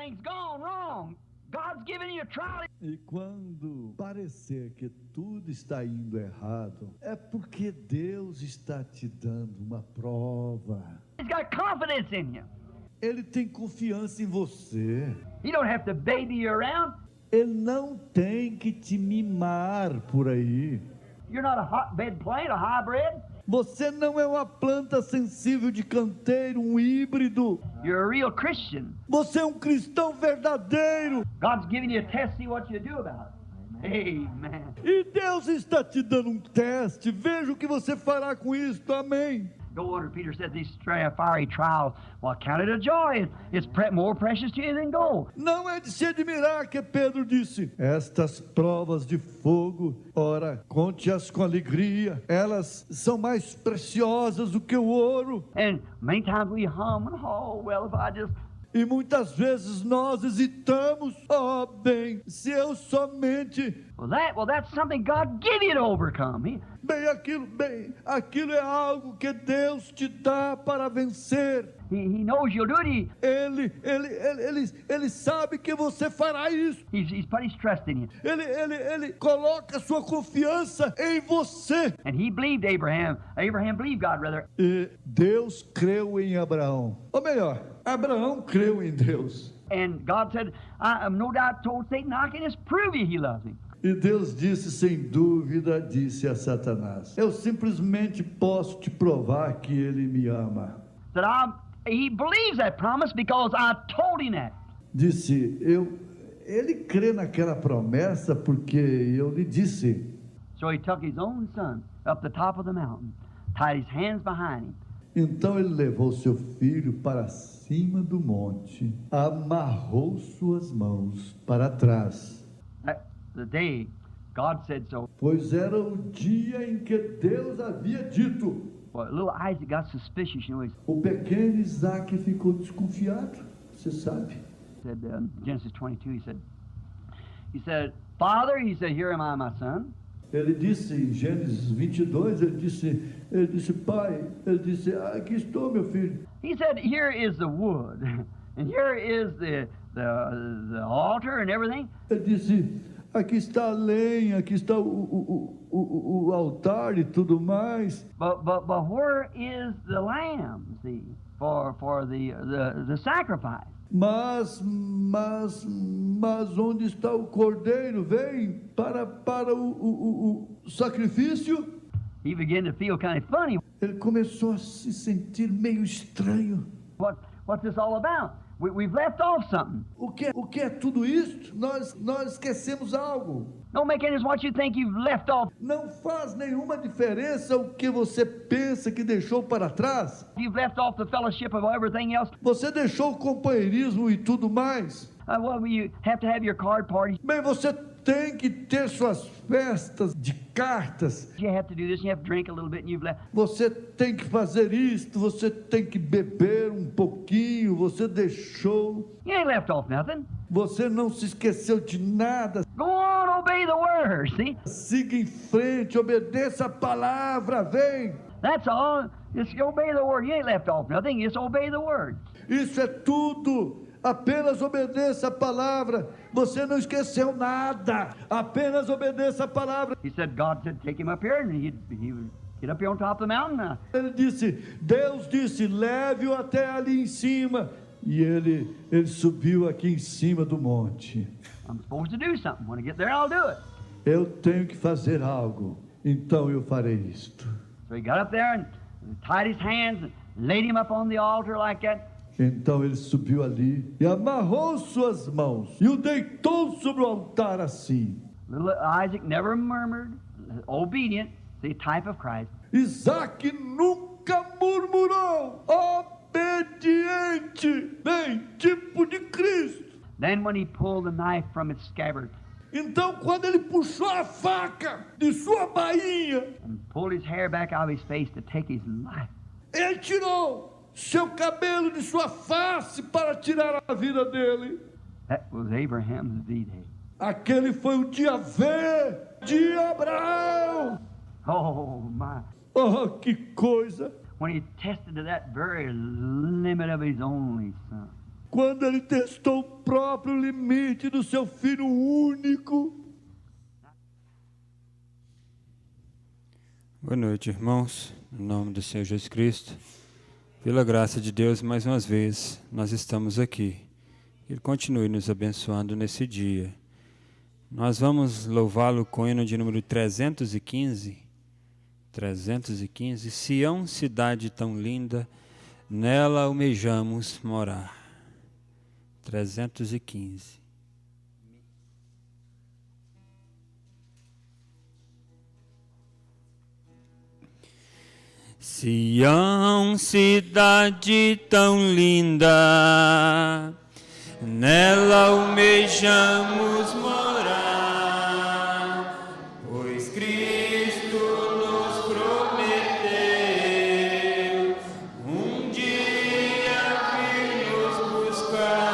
everything's gone wrong, God's giving you a trial. E quando parecer que tudo está indo errado, é porque Deus está te dando uma prova. He's got confidence in you. Ele tem confiança em você. He don't have to baby you around. Ele não tem que te mimar por aí. You're not a hotbed plant, a hybrid. Você não é uma planta sensível de canteiro, um híbrido. You're a real Christian. Você é um cristão verdadeiro. God's giving you a test to see what you do about it. Amen. E Deus está te dando um teste. Veja o que você fará com isto. Amém. No wonder Peter said these fiery trials, well, count it a joy. It's more precious to you than gold. Não é de se admirar que Pedro disse: estas provas de fogo, ora, conte-as com alegria. Elas são mais preciosas do que o ouro. And many times we hum and well, if I just... E muitas vezes nós hesitamos. Oh, bem, se eu somente... Well, that's something God give you to overcome. Bem, aquilo é algo que Deus te dá para vencer. He knows you'll do it. Ele sabe que você fará isso. He's put his trust in you. Ele coloca sua confiança em você. And he believed Abraham. Abraham believed God, rather. E Deus creu em Abraão. Ou melhor, Abraão creu em Deus. And God said, I am no doubt told Satan, I can just prove you he loves him. E Deus disse, sem dúvida, disse a Satanás: eu simplesmente posso te provar que ele me ama. That he believes that promise because I told him that. Disse, ele crê naquela promessa porque eu lhe disse. So he took his own son up the top of the mountain, tied his hands behind him. Então ele levou seu filho para cima do monte, amarrou suas mãos para trás. The day God said so. Pois era o dia em que Deus havia dito. Well, little Isaac got suspicious, you know. O pequeno Isaac ficou desconfiado, você sabe. Said Genesis 22. He said, Father, he said, here am I, my son. Ele disse em Gênesis 22, ele disse, pai, ele disse, aqui estou, meu filho. He said, here is the wood, and here is the altar and everything. Ele disse, aqui está a lenha, aqui está o altar e tudo mais. But where is the lamb, see, for the sacrifice? Mas onde está o cordeiro? Vem para o sacrifício. He began to feel kind of funny. Ele começou a se sentir meio estranho. What's this all about? We've left off something. O que é tudo isso? Nós esquecemos algo. Don't make any difference what you think you've left off. Não faz nenhuma diferença o que você pensa que deixou para trás. You've left off the fellowship of everything else. Você deixou o companheirismo e tudo mais. Well, you have to have your card party. Bem, você tem que ter suas festas de cartas. You have to do this, you have to drink a little bit, and you've left. Você tem que fazer isto, você tem que beber um pouquinho, você deixou. You ain't left off nothing. Você não se esqueceu de nada. Go on, obey the word, see? Siga em frente, obedeça a palavra, vem. That's all. Just obey the word. You ain't left off nothing, just obey the word. Isso é tudo. Apenas obedeça a palavra. Você não esqueceu nada. Apenas obedeça a palavra. He said, God said, take him up here, and he would get up here on top of the mountain. Ele disse, Deus disse, leve-o até ali em cima. E ele subiu aqui em cima do monte. I'm supposed to do something. When I get there, I'll do it. Eu tenho que fazer algo. Então eu farei isto. So he got up there and tied his hands and laid him up on the altar like that. Então ele subiu ali e amarrou suas mãos e o deitou sobre o altar assim. Little Isaac never murmured, obedient, the type of Christ. Isaac nunca murmurou, obediente, bem, tipo de Cristo. Then when he pulled the knife from its scabbard, então quando ele puxou a faca de sua bainha and pulled his hair back out of his face to take his life, ele tirou seu cabelo de sua face para tirar a vida dele. that was Abraham's D-Day. Aquele foi o dia V de Abraão. Oh my. Oh, que coisa. When he tested to that very limit of his only son. quando ele testou o próprio limite do seu Filho único. Boa noite, irmãos. Em nome do Senhor Jesus Cristo, pela graça de Deus, mais uma vez, nós estamos aqui. Ele continue nos abençoando nesse dia. Nós vamos louvá-lo com o hino de número 315. 315. Sião, cidade tão linda, nela almejamos morar. 315. Sião, cidade tão linda, nela almejamos morar, pois Cristo nos prometeu um dia vir nos buscar,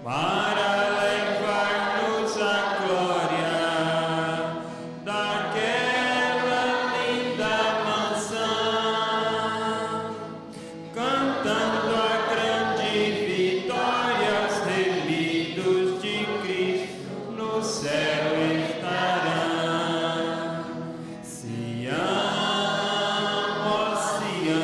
para levar-nos à glória daquela linda mansão, cantando a grande vitória, os remidos de Cristo no céu estarão. Sião, ó Sião,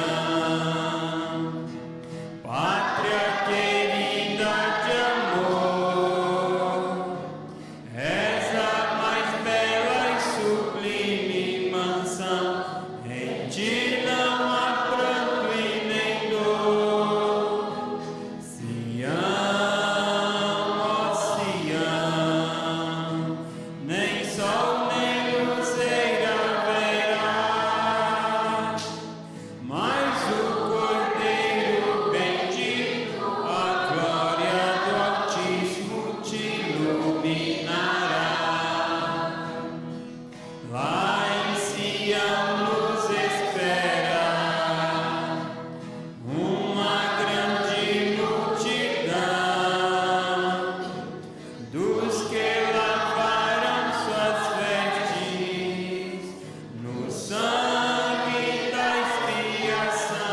pátria querida de amor, és a mais bela e sublime mansão, em ti não há pranto e nem dor. Sião, ó Sião, nem sol nem luzeira haverá, mas o Cordeiro bendito, a glória do Altíssimo te iluminará. Lá em Sião nos espera uma grande multidão dos que lavaram suas vestes no sangue da expiação,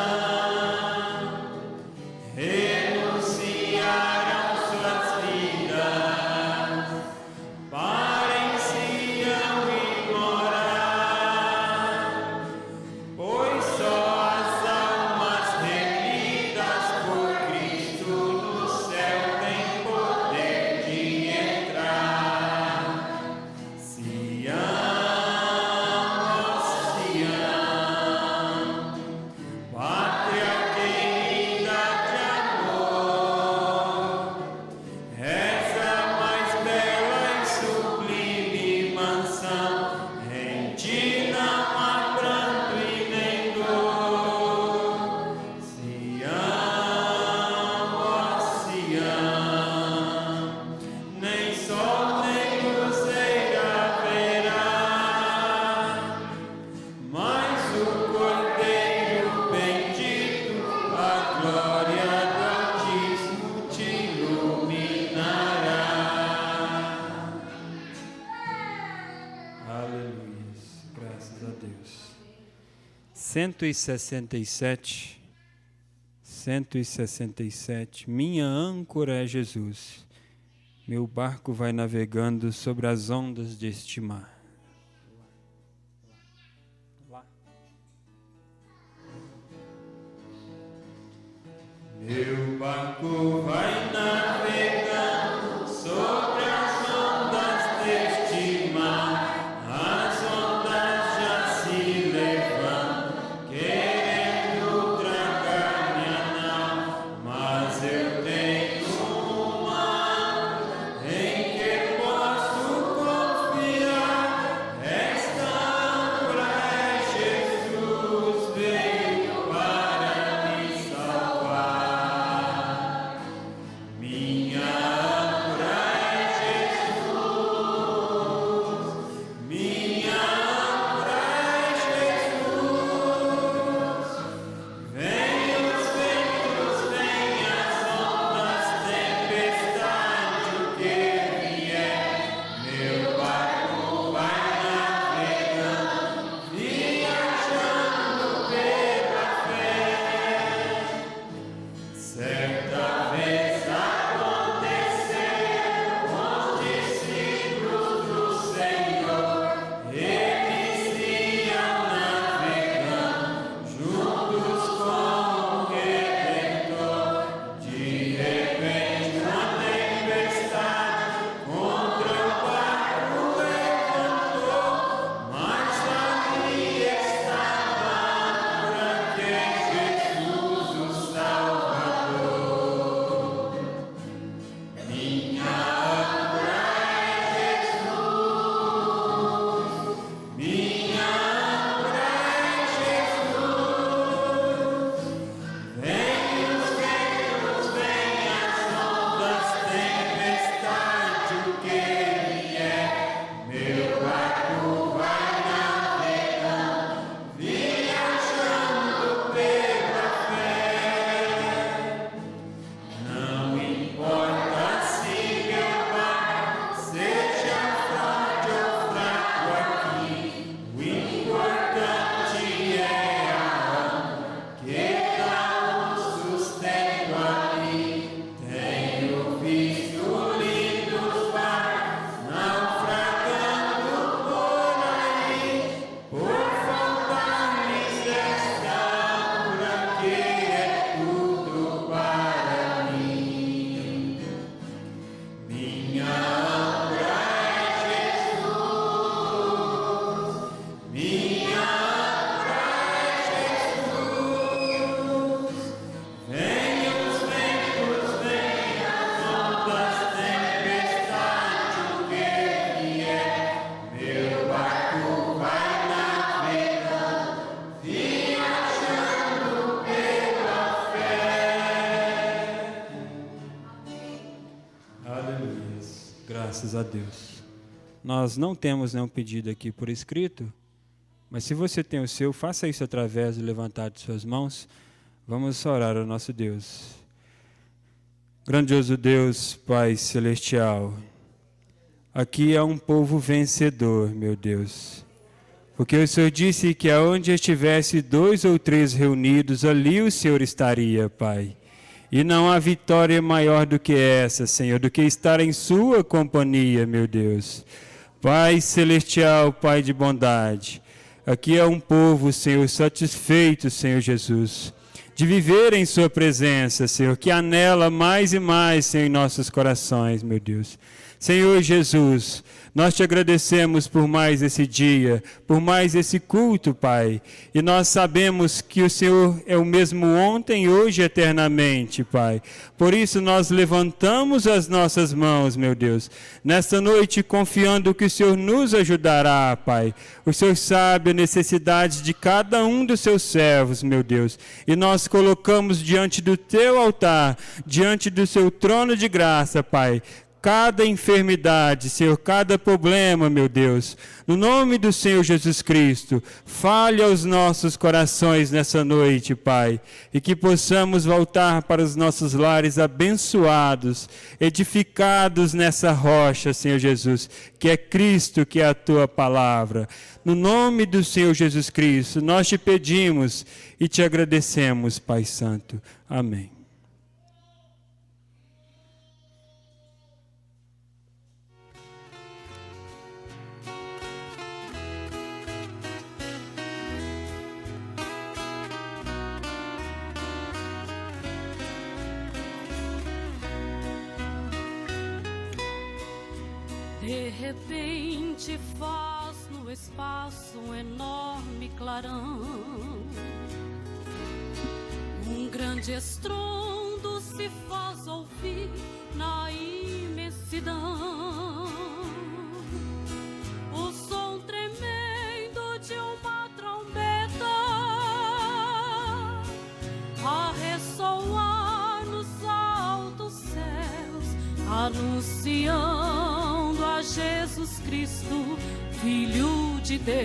renunciaram suas vidas para em Sião ir morar, pois só as almas remidas por Cristo no céu têm poder de entrar. Sião, ó Sião, pátria querida de amor, és a mais bela e sublime mansão, em ti não há pranto e nem dor. Sião, ó Sião, nem sol nem luzeira haverá, mas o Cordeiro bendito, a glória do Altíssimo te iluminará. Aleluia, graças a Deus. 167, 167. Minha âncora é Jesus, meu barco vai navegando sobre as ondas deste mar. Meu barco vai navegando sobre as ondas deste mar, as ondas já se levantam, querendo tragar minha nau, mas eu tenho uma em que posso confiar. Esta âncora é Jesus, veio para me salvar. graças a Deus. Nós não temos nenhum pedido aqui por escrito, mas se você tem o seu, faça isso através do levantar de suas mãos. Vamos orar ao nosso Deus. Grandioso Deus, Pai Celestial, aqui é um povo vencedor, meu Deus. Porque o Senhor disse que aonde estivesse 2 ou 3 reunidos, ali o Senhor estaria, Pai. E não há vitória maior do que essa, Senhor, do que estar em sua companhia, meu Deus. Pai Celestial, Pai de bondade, aqui é um povo, Senhor, satisfeito, Senhor Jesus, de viver em sua presença, Senhor, que anela mais e mais, Senhor, em nossos corações, meu Deus. Senhor Jesus, nós te agradecemos por mais esse dia, por mais esse culto, Pai. E nós sabemos que o Senhor é o mesmo ontem, hoje e eternamente, Pai. Por isso nós levantamos as nossas mãos, meu Deus, nesta noite confiando que o Senhor nos ajudará, Pai. O Senhor sabe a necessidade de cada um dos seus servos, meu Deus. E nós colocamos diante do teu altar, diante do seu trono de graça, Pai, cada enfermidade, Senhor, cada problema, meu Deus. No nome do Senhor Jesus Cristo, fale aos nossos corações nessa noite, Pai, e que possamos voltar para os nossos lares abençoados, edificados nessa rocha, Senhor Jesus, que é Cristo, que é a tua palavra. No nome do Senhor Jesus Cristo, nós te pedimos e te agradecemos, Pai Santo. Amém. De repente faz no espaço um enorme clarão, um grande estrondo se faz ouvir na imensidão, o som tremendo de uma trombeta a ressoar nos altos céus, anunciando a Jesus Cristo, Filho de Deus,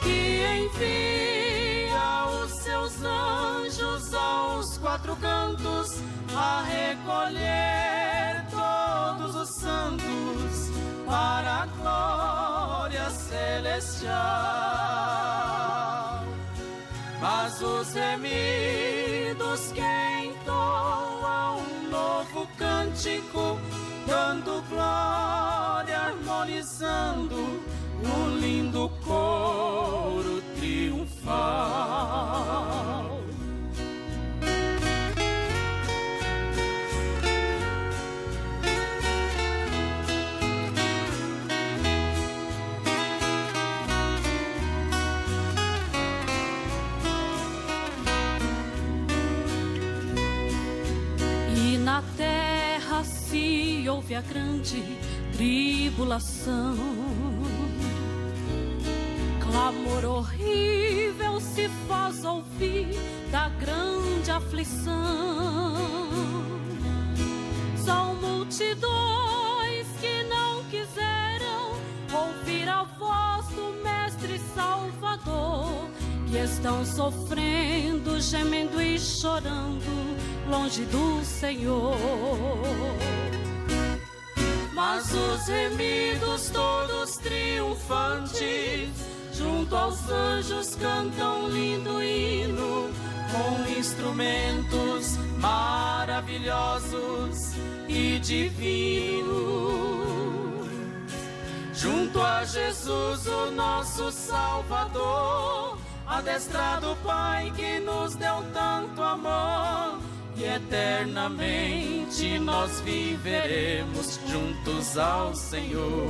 que envia os seus anjos aos 4 cantos a recolher todos os santos para a glória celestial. Mas os remidos que entoam um novo cântico, dando glória, harmonizando um lindo coro triunfal. E na terra se ouve a grande tribulação, clamor horrível se faz ouvir da grande aflição. São multidões que não quiseram ouvir a voz do Mestre Salvador, que estão sofrendo, gemendo e chorando longe do Senhor. Mas os remidos todos triunfantes, junto aos anjos cantam um lindo hino, com instrumentos maravilhosos e divinos. Junto a Jesus, o nosso Salvador, adestrado Pai que nos deu tanto amor, e eternamente nós viveremos juntos ao Senhor.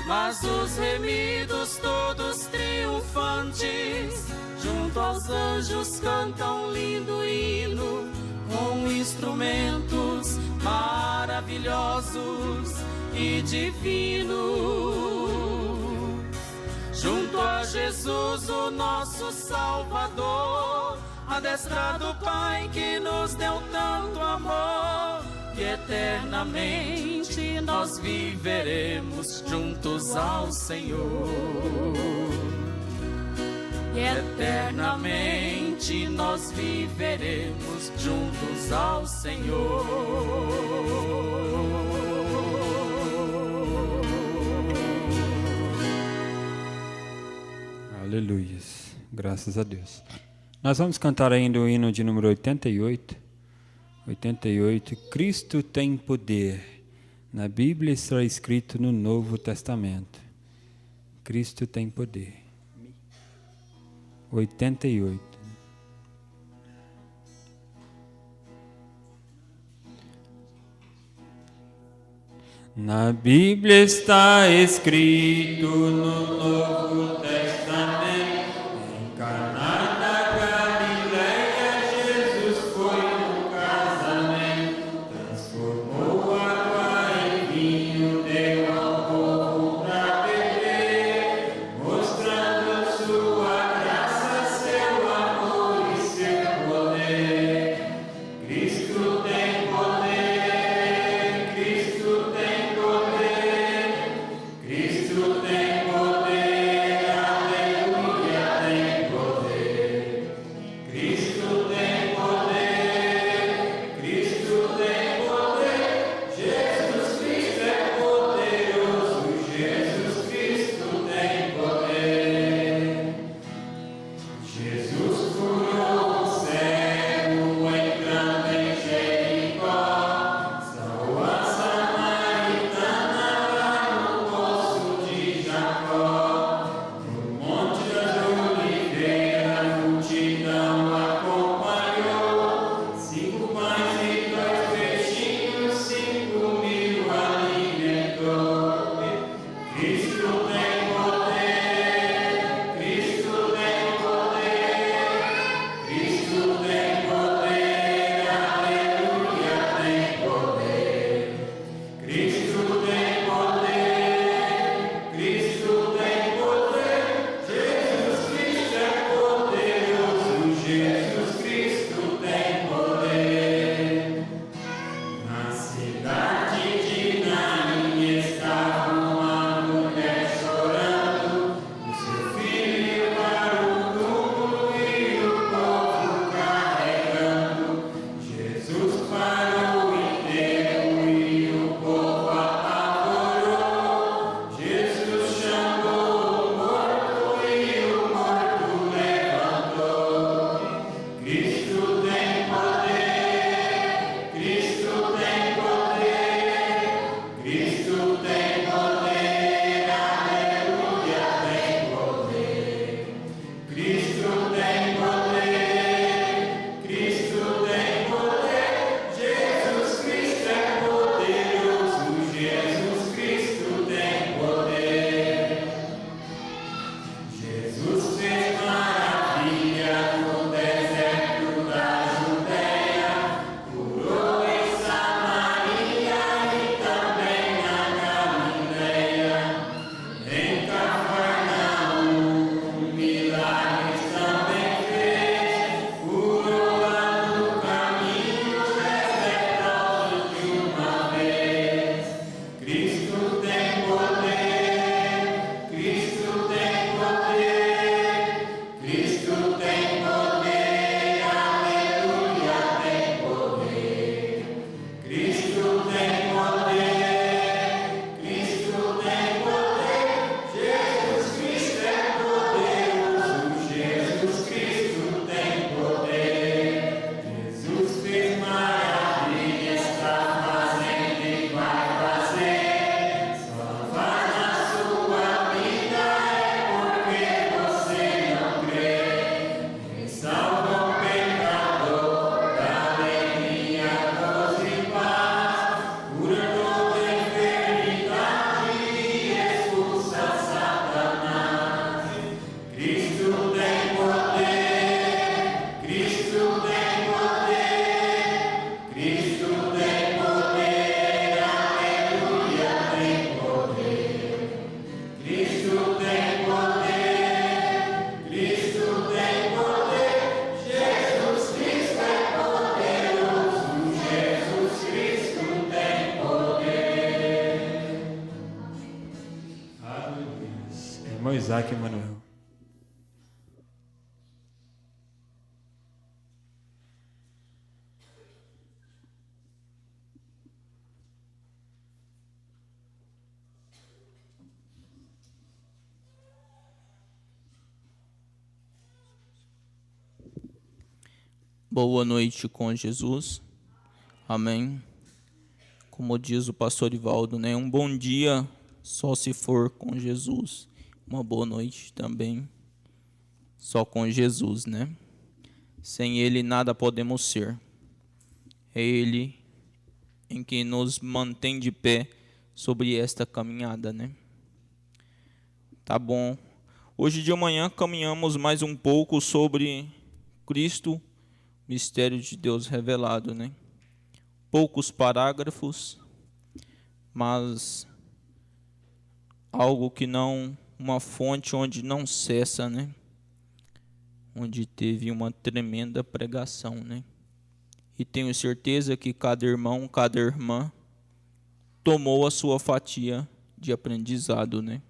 Mas os remidos todos triunfantes, junto aos anjos cantam um lindo hino, com instrumentos maravilhosos e divinos. Junto a Jesus, o nosso Salvador, à destra do Pai que nos deu tanto amor, e eternamente nós viveremos juntos ao Senhor. E eternamente nós viveremos juntos ao Senhor. Aleluias, graças a Deus. Nós vamos cantar ainda o hino de número 88. 88, Cristo tem poder. Na Bíblia está escrito no Novo Testamento. Cristo tem poder. 88. Na Bíblia está escrito no Novo Testamento, em Caná da Galileia, Jesus foi no casamento, transformou água em vinho, deu ao povo pra beber, mostrando sua graça, seu amor e seu poder. Cristo tem poder, Cristo tem poder, Cristo tem poder, aleluia, tem poder. Cristo tem poder, Cristo tem poder, Jesus Cristo é poderoso, Jesus Cristo tem poder. Jesus curou o cego, entrando em Jericó, salvou a samaritana lá no poço de Jacó. No monte das oliveiras, a multidão acompanhou, 5 pães e 2 peixinhos, 5.000 alimentou. Cristo tem poder, Cristo tem poder, Cristo tem poder, aleluia, tem poder. Cristo tem poder, Cristo tem poder, Jesus Cristo é poderoso, Jesus Cristo tem poder. Na cidade de Naim estava uma mulher chorando. Irmão Isaac Emanuel. Boa noite com Jesus. Amém. Como diz o pastor Ivaldo, né? Um bom dia só se for com Jesus. Uma boa noite também só com Jesus, né? Sem Ele nada podemos ser. É Ele em que nos mantém de pé sobre esta caminhada, né? Tá bom. Hoje de manhã caminhamos mais um pouco sobre Cristo, mistério de Deus revelado, né? Poucos parágrafos, mas algo que não, uma fonte onde não cessa, né? Onde teve uma tremenda pregação, né? E tenho certeza que cada irmão, cada irmã tomou a sua fatia de aprendizado, né?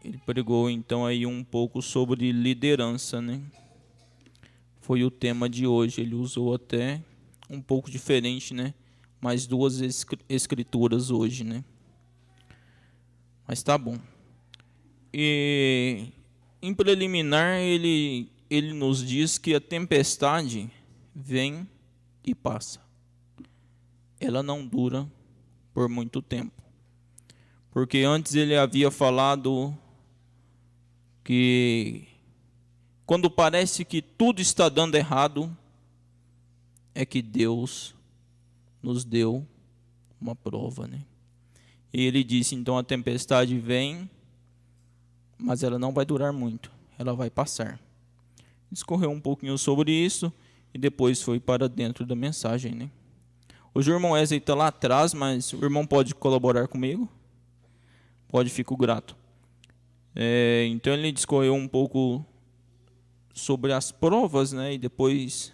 Ele pregou então aí um pouco sobre liderança, né? Foi o tema de hoje. Ele usou até um pouco diferente, né? Mais duas escrituras hoje, né? Mas tá bom. E em preliminar ele nos diz que a tempestade vem e passa. Ela não dura por muito tempo. Porque antes ele havia falado que quando parece que tudo está dando errado, é que Deus nos deu uma prova, né? E ele disse, então a tempestade vem, mas ela não vai durar muito, ela vai passar. Discorreu um pouquinho sobre isso e depois foi para dentro da mensagem, né? Hoje o irmão Wesley está lá atrás, mas o irmão pode colaborar comigo? Pode, fico grato. Então ele discorreu um pouco sobre as provas, né, e depois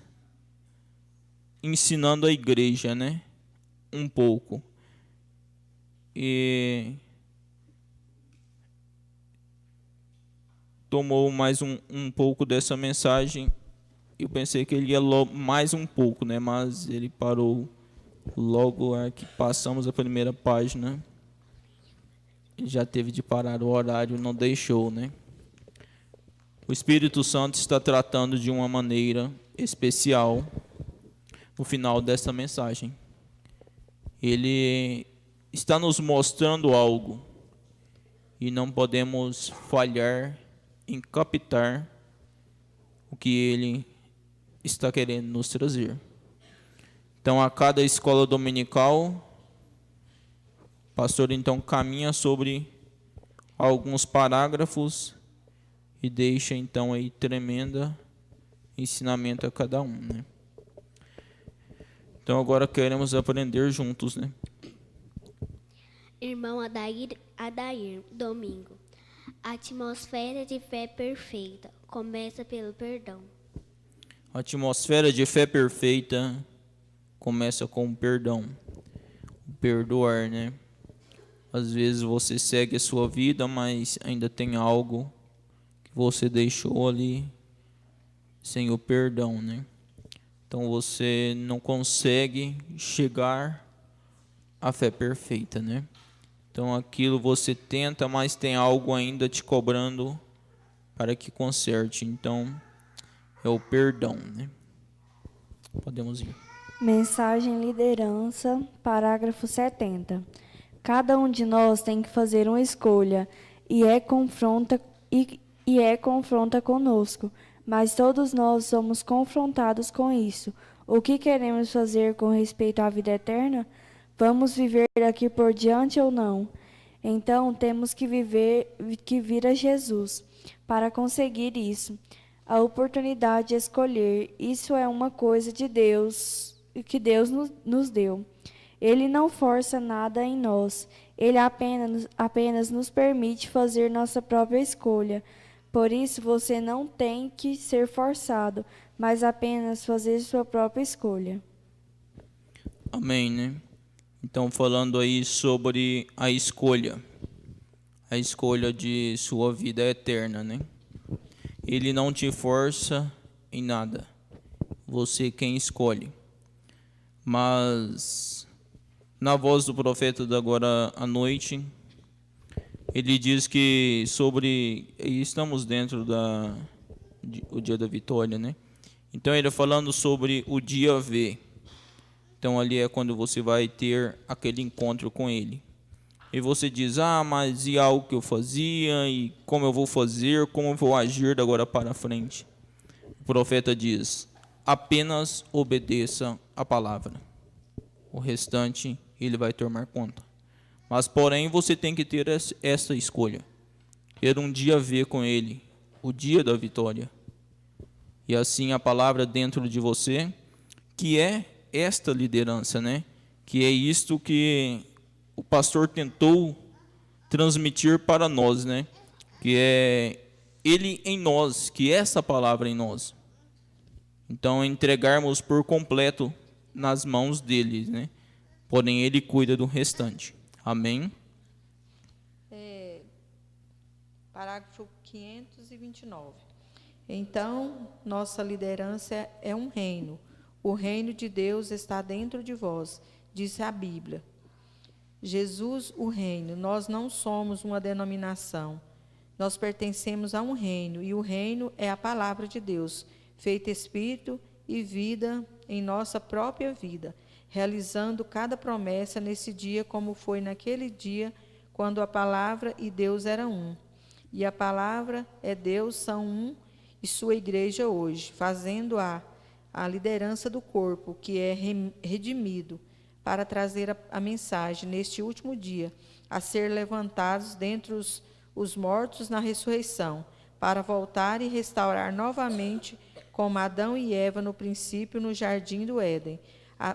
ensinando a igreja, né, um pouco. E tomou mais um pouco dessa mensagem. Eu pensei que ele ia mais um pouco, né, mas ele parou logo que passamos a primeira página. Ele já teve de parar o horário, não deixou, né? O Espírito Santo está tratando de uma maneira especial no final dessa mensagem. Ele está nos mostrando algo e não podemos falhar em captar o que ele está querendo nos trazer. Então, a cada escola dominical, o pastor então caminha sobre alguns parágrafos e deixa então aí tremenda ensinamento a cada um, né? Então agora queremos aprender juntos, né? Irmão Adair, domingo. A atmosfera de fé perfeita começa pelo perdão. A atmosfera de fé perfeita começa com o perdão. O perdoar, né? Às vezes você segue a sua vida, mas ainda tem algo você deixou ali sem o perdão, né? Então você não consegue chegar à fé perfeita, né? Então aquilo você tenta, mas tem algo ainda te cobrando para que conserte. Então é o perdão, né? Podemos ir. Mensagem liderança, parágrafo 70. Cada um de nós tem que fazer uma escolha e confronta conosco, mas todos nós somos confrontados com isso. O que queremos fazer com respeito à vida eterna? Vamos viver daqui por diante ou não? Então temos que vir a Jesus para conseguir isso. A oportunidade de escolher, isso é uma coisa de Deus, que Deus nos deu. Ele não força nada em nós, ele apenas nos permite fazer nossa própria escolha. Por isso, você não tem que ser forçado, mas apenas fazer sua própria escolha. Amém, né? Então, falando aí sobre a escolha. A a escolha de sua vida eterna, né? Ele não te força em nada. Você quem escolhe. Mas na voz do profeta da agora à noite, ele diz que estamos dentro o dia da vitória, né? Então ele falando sobre o dia V. Então ali é quando você vai ter aquele encontro com ele. E você diz, mas e algo que eu fazia, e como eu vou fazer, como eu vou agir da agora para frente? O profeta diz, apenas obedeça a palavra. O restante ele vai tomar conta. Mas porém você tem que ter essa escolha. Ter um dia V com ele, o dia da vitória. E assim a palavra dentro de você, que é esta liderança, né? Que é isto que o pastor tentou transmitir para nós, né? Que é ele em nós, que é essa palavra em nós. Então, entregarmos por completo nas mãos dele, né? Porém, ele cuida do restante. Amém? Parágrafo 529. Então, nossa liderança é um reino. O reino de Deus está dentro de vós, disse a Bíblia. Jesus, o reino. Nós não somos uma denominação. Nós pertencemos a um reino, e o reino é a palavra de Deus, feita espírito e vida em nossa própria vida, realizando cada promessa nesse dia, como foi naquele dia, quando a palavra e Deus eram um. E a palavra é Deus, são um, e sua igreja hoje, fazendo a liderança do corpo, que é redimido, para trazer a mensagem neste último dia, a ser levantados dentre os mortos na ressurreição, para voltar e restaurar novamente, como Adão e Eva no princípio no jardim do Éden,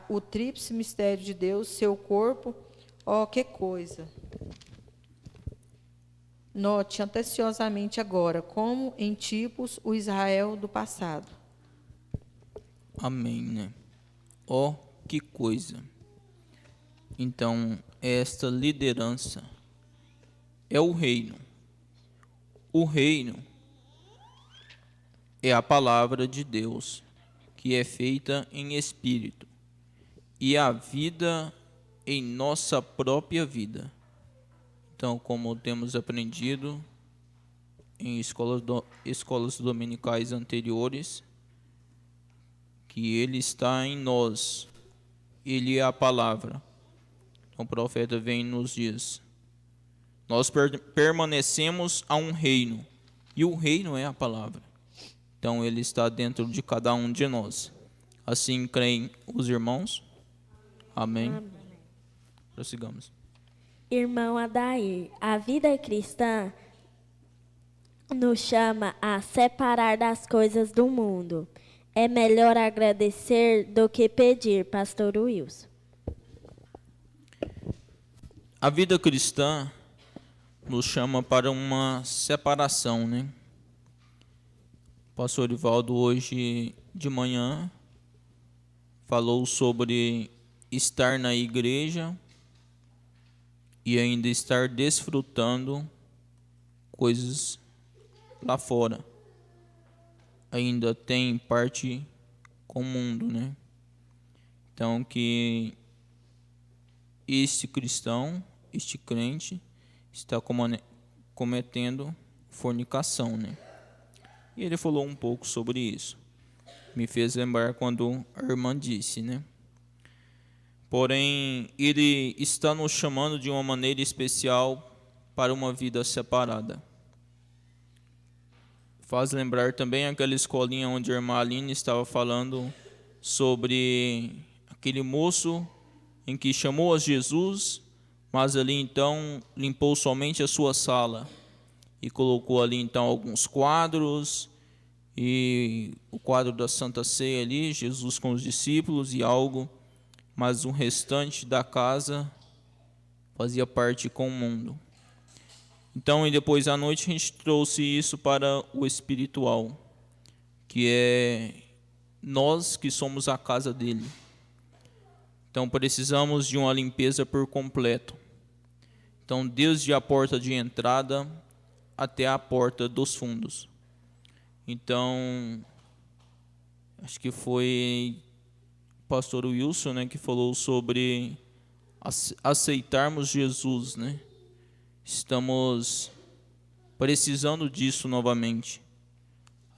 o tríplice mistério de Deus, seu corpo, que coisa! Note atenciosamente agora, como em tipos o Israel do passado. Amém, né? Que coisa! Então, esta liderança é o reino. O reino é a palavra de Deus, que é feita em espírito, e a vida em nossa própria vida. Então, como temos aprendido em escolas dominicais anteriores, que ele está em nós, ele é a palavra. Então, o profeta vem e nos diz, nós permanecemos a um reino, e o reino é a palavra. Então, ele está dentro de cada um de nós. Assim creem os irmãos? Amém. Amém. Prossigamos. Irmão Adair, a vida cristã nos chama a separar das coisas do mundo. É melhor agradecer do que pedir, pastor Wilson. A vida cristã nos chama para uma separação, né? O pastor Ivaldo hoje de manhã falou sobre estar na igreja e ainda estar desfrutando coisas lá fora. Ainda tem parte com o mundo, né? Então que este cristão, este crente, está cometendo fornicação, né? E ele falou um pouco sobre isso. Me fez lembrar quando a irmã disse, né? Porém, ele está nos chamando de uma maneira especial para uma vida separada. Faz lembrar também aquela escolinha onde a irmã Aline estava falando sobre aquele moço em que chamou a Jesus, mas ali então limpou somente a sua sala e colocou ali então alguns quadros e o quadro da Santa Ceia ali, Jesus com os discípulos e algo, mas o restante da casa fazia parte com o mundo. Então, e depois à noite a gente trouxe isso para o espiritual, que é nós que somos a casa dele. Então, precisamos de uma limpeza por completo. Então, desde a porta de entrada até a porta dos fundos. Então, acho que foi o pastor Wilson, né, que falou sobre aceitarmos Jesus, né? Estamos precisando disso novamente.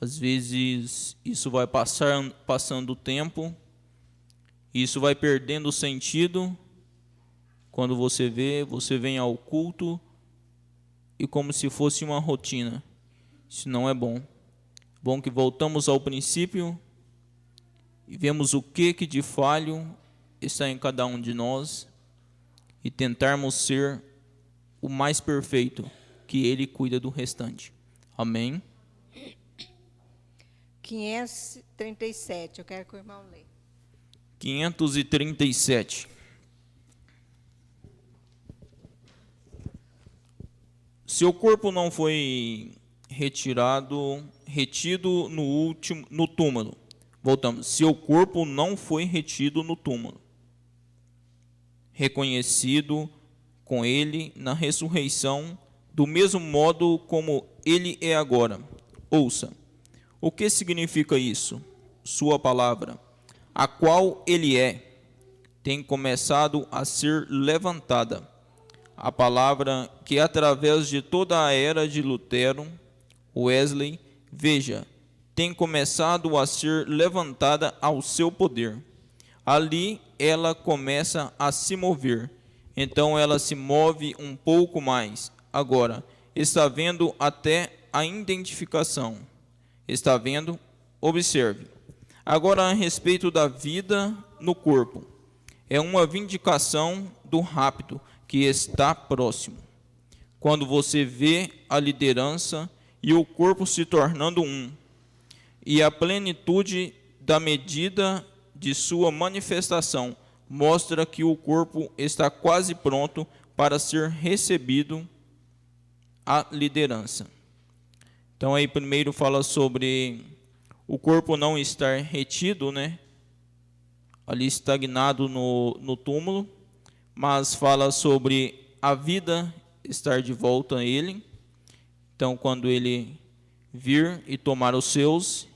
Às vezes isso vai passando o tempo, isso vai perdendo o sentido. Quando você vem ao culto e como se fosse uma rotina. Isso não é bom. Bom que voltamos ao princípio e vemos o que de falho está em cada um de nós e tentarmos ser o mais perfeito, que Ele cuida do restante. Amém? 537, eu quero que o irmão leia. 537. Seu corpo não foi retido no túmulo. Voltamos. Seu corpo não foi retido no túmulo. Reconhecido com ele na ressurreição, do mesmo modo como ele é agora. Ouça. O que significa isso? Sua palavra, a qual ele é, tem começado a ser levantada. A palavra que, através de toda a era de Lutero, Wesley, veja, tem começado a ser levantada ao seu poder. Ali ela começa a se mover. Então ela se move um pouco mais. Agora, está vendo até a identificação. Está vendo? Observe. Agora, a respeito da vida no corpo. É uma vindicação do rapto que está próximo. Quando você vê a liderança e o corpo se tornando um, e a plenitude da medida de sua manifestação mostra que o corpo está quase pronto para ser recebido a liderança. Então aí primeiro fala sobre o corpo não estar retido, né? Ali estagnado no túmulo, mas fala sobre a vida estar de volta a ele. Então quando ele vir e tomar os seus,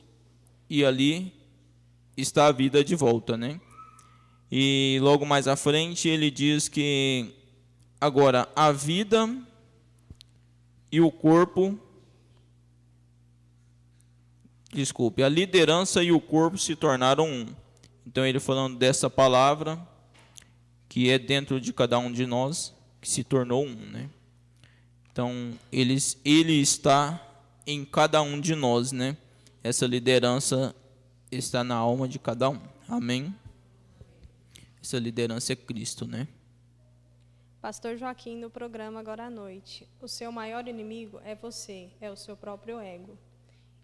e ali está a vida de volta, né? E logo mais à frente ele diz que agora a vida e o corpo, a liderança e o corpo se tornaram um. Então ele falando dessa palavra que é dentro de cada um de nós, que se tornou um, né? Então ele está em cada um de nós, né? Essa liderança está na alma de cada um. Amém? Essa liderança é Cristo, né? Pastor Joaquim, no programa agora à noite. O seu maior inimigo é você, é o seu próprio ego.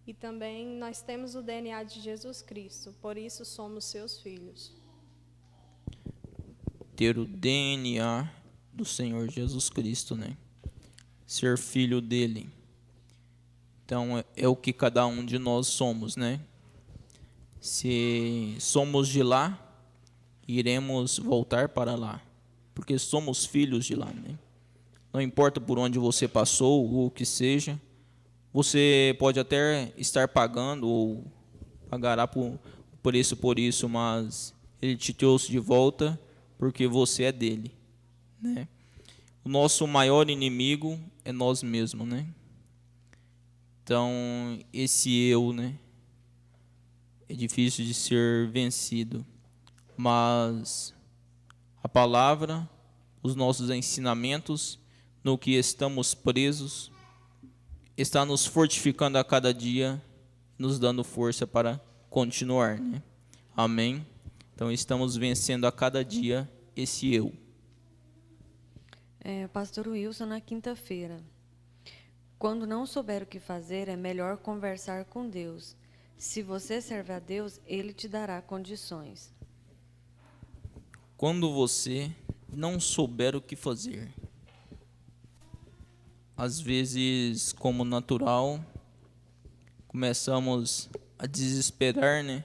E também nós temos o DNA de Jesus Cristo, por isso somos seus filhos. Ter o DNA do Senhor Jesus Cristo, né? Ser filho dele. Então é o que cada um de nós somos, né? Se somos de lá, iremos voltar para lá, porque somos filhos de lá, né? Não importa por onde você passou ou o que seja, você pode até estar pagando ou pagará por isso, mas ele te trouxe de volta porque você é dele, né? O nosso maior inimigo é nós mesmos, né? Então, esse eu, né, é difícil de ser vencido, mas a palavra, os nossos ensinamentos, no que estamos presos, está nos fortificando a cada dia, nos dando força para continuar, né? Amém? Então, estamos vencendo a cada dia esse eu. Pastor Wilson, na quinta-feira. Quando não souber o que fazer, é melhor conversar com Deus. Se você serve a Deus, Ele te dará condições. Quando você não souber o que fazer, às vezes, como natural, começamos a desesperar, né?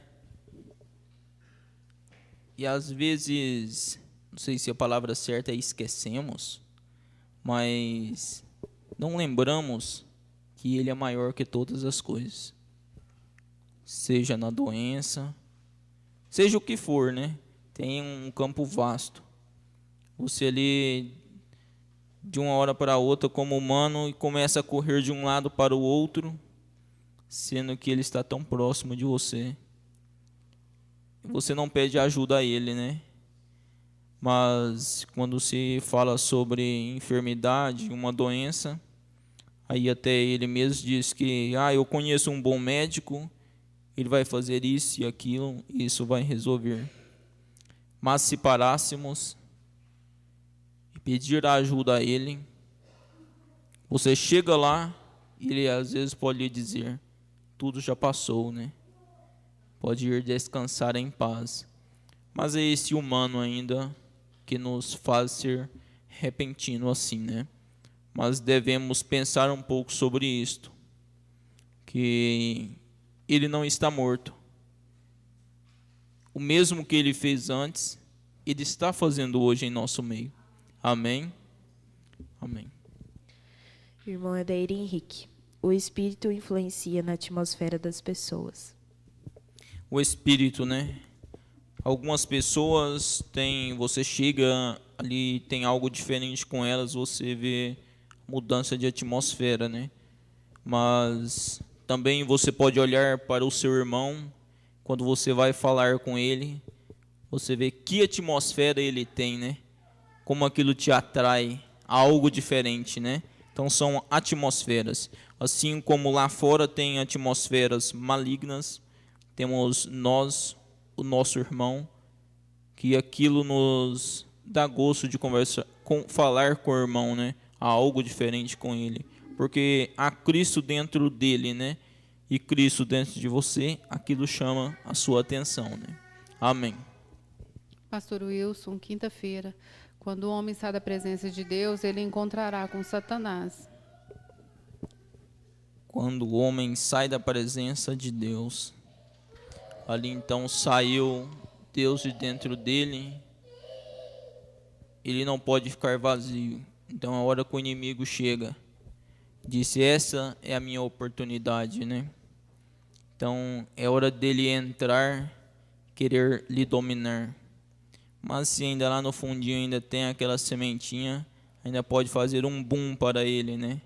E às vezes, não sei se a palavra certa é esquecemos, mas não lembramos que Ele é maior que todas as coisas. Seja na doença, seja o que for, né? Tem um campo vasto. Você ali, de uma hora para outra, como humano, e começa a correr de um lado para o outro, sendo que Ele está tão próximo de você. Você não pede ajuda a Ele, né? Mas quando se fala sobre enfermidade, uma doença, aí até Ele mesmo diz que eu conheço um bom médico, ele vai fazer isso e aquilo, e isso vai resolver. Mas se parássemos e pedir ajuda a Ele, você chega lá e Ele às vezes pode lhe dizer: tudo já passou, né? Pode ir descansar em paz. Mas é esse humano ainda que nos faz ser repentino assim, né? Mas devemos pensar um pouco sobre isto, que Ele não está morto. O mesmo que Ele fez antes, Ele está fazendo hoje em nosso meio. Amém? Amém. Irmão Adair Henrique, o Espírito influencia na atmosfera das pessoas. O Espírito, né? Algumas pessoas você chega ali, tem algo diferente com elas, você vê mudança de atmosfera, né? Mas também você pode olhar para o seu irmão, quando você vai falar com ele, você vê que atmosfera ele tem, né? Como aquilo te atrai a algo diferente, né? Então são atmosferas. Assim como lá fora tem atmosferas malignas, temos nós, o nosso irmão, que aquilo nos dá gosto de falar com o irmão, né? Há algo diferente com ele, porque há Cristo dentro dele, né? E Cristo dentro de você, aquilo chama a sua atenção, né? Amém. Pastor Wilson, quinta-feira, quando o homem sai da presença de Deus, ele encontrará com Satanás. Quando o homem sai da presença de Deus, ali então saiu Deus de dentro dele, ele não pode ficar vazio. Então a hora que o inimigo chega, disse: essa é a minha oportunidade, né? Então é hora dele entrar, querer lhe dominar. Mas se ainda lá no fundinho ainda tem aquela sementinha, ainda pode fazer um boom para ele, né?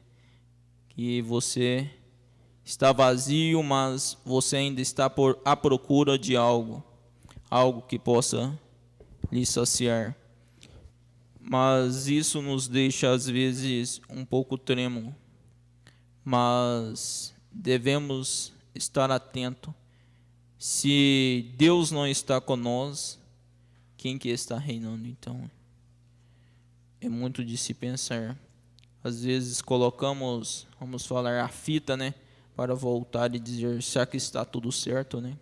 Que você está vazio, mas você ainda está à procura de algo que possa lhe saciar. Mas isso nos deixa às vezes um pouco trêmulo. Mas devemos estar atento. Se Deus não está conosco, quem que está reinando então? É muito de se pensar. Às vezes colocamos, vamos falar, a fita, né? Para voltar e dizer: será que está tudo certo, né?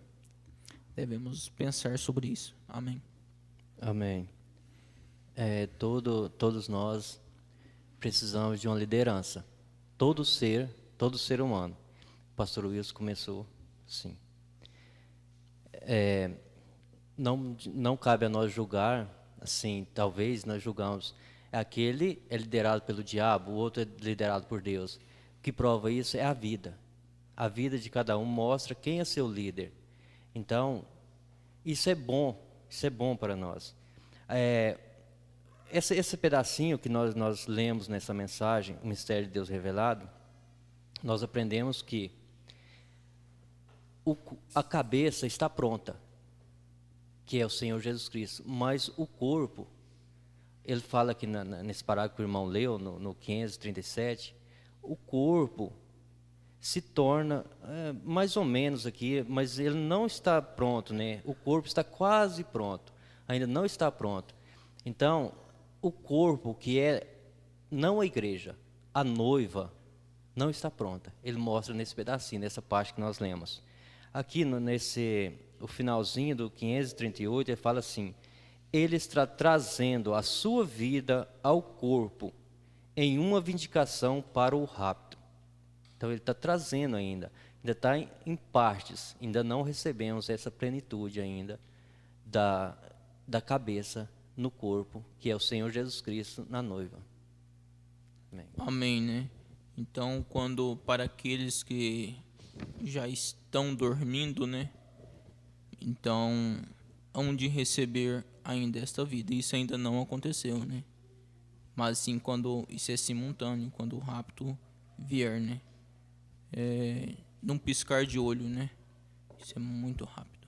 Devemos pensar sobre isso. Amém. Amém. Todos nós precisamos de uma liderança. Todo ser humano. O pastor Wilson começou assim. Não cabe a nós julgar, assim, talvez nós julgamos. Aquele é liderado pelo diabo, o outro é liderado por Deus. O que prova isso é a vida. A vida de cada um mostra quem é seu líder. Então, isso é bom para nós. Esse pedacinho que nós lemos nessa mensagem, o mistério de Deus revelado, nós aprendemos que a cabeça está pronta, que é o Senhor Jesus Cristo, mas o corpo, ele fala aqui nesse parágrafo que o irmão leu, no 537, o corpo se torna mais ou menos aqui, mas ele não está pronto, né? O corpo está quase pronto, ainda não está pronto. Então, o corpo que não a igreja, a noiva, não está pronta. Ele mostra nesse pedacinho, nessa parte que nós lemos. Aqui o finalzinho do 538, ele fala assim: ele está trazendo a sua vida ao corpo em uma vindicação para o rapto. Então ele está trazendo ainda está em partes, ainda não recebemos essa plenitude ainda da cabeça no corpo, que é o Senhor Jesus Cristo na noiva. Amém, né? Então, para aqueles que já estão dormindo, né? Então, hão de receber ainda esta vida. Isso ainda não aconteceu, né? Mas sim quando isso é simultâneo, quando o rapto vier, né? Num piscar de olho, né? Isso é muito rápido.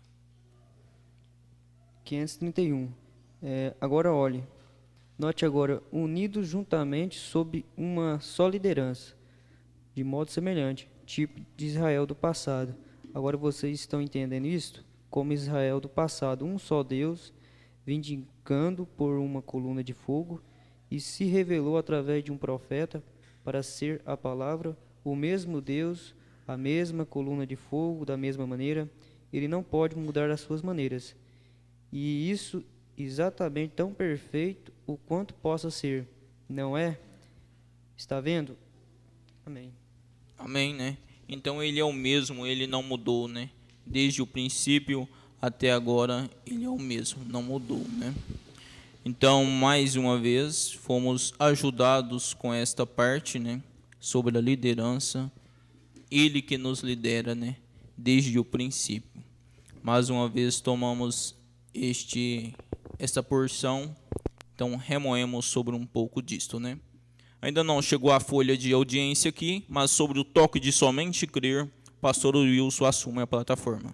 531. Agora olhe. Note agora, unidos juntamente sob uma só liderança, de modo semelhante, tipo de Israel do passado. Agora vocês estão entendendo isto? Como Israel do passado, um só Deus, vindicando por uma coluna de fogo, e se revelou através de um profeta para ser a palavra, o mesmo Deus, a mesma coluna de fogo, da mesma maneira, ele não pode mudar as suas maneiras. E isso exatamente tão perfeito o quanto possa ser, não é? Está vendo? Amém. Amém, né? Então ele é o mesmo, ele não mudou, né? Desde o princípio até agora, ele é o mesmo, não mudou, né? Então, mais uma vez, fomos ajudados com esta parte, né? Sobre a liderança. Ele que nos lidera, né? Desde o princípio. Mais uma vez, tomamos esta porção. Então, remoemos sobre um pouco disto, né? Ainda não chegou a folha de audiência aqui, mas sobre o toque de somente crer, pastor Wilson assume a plataforma.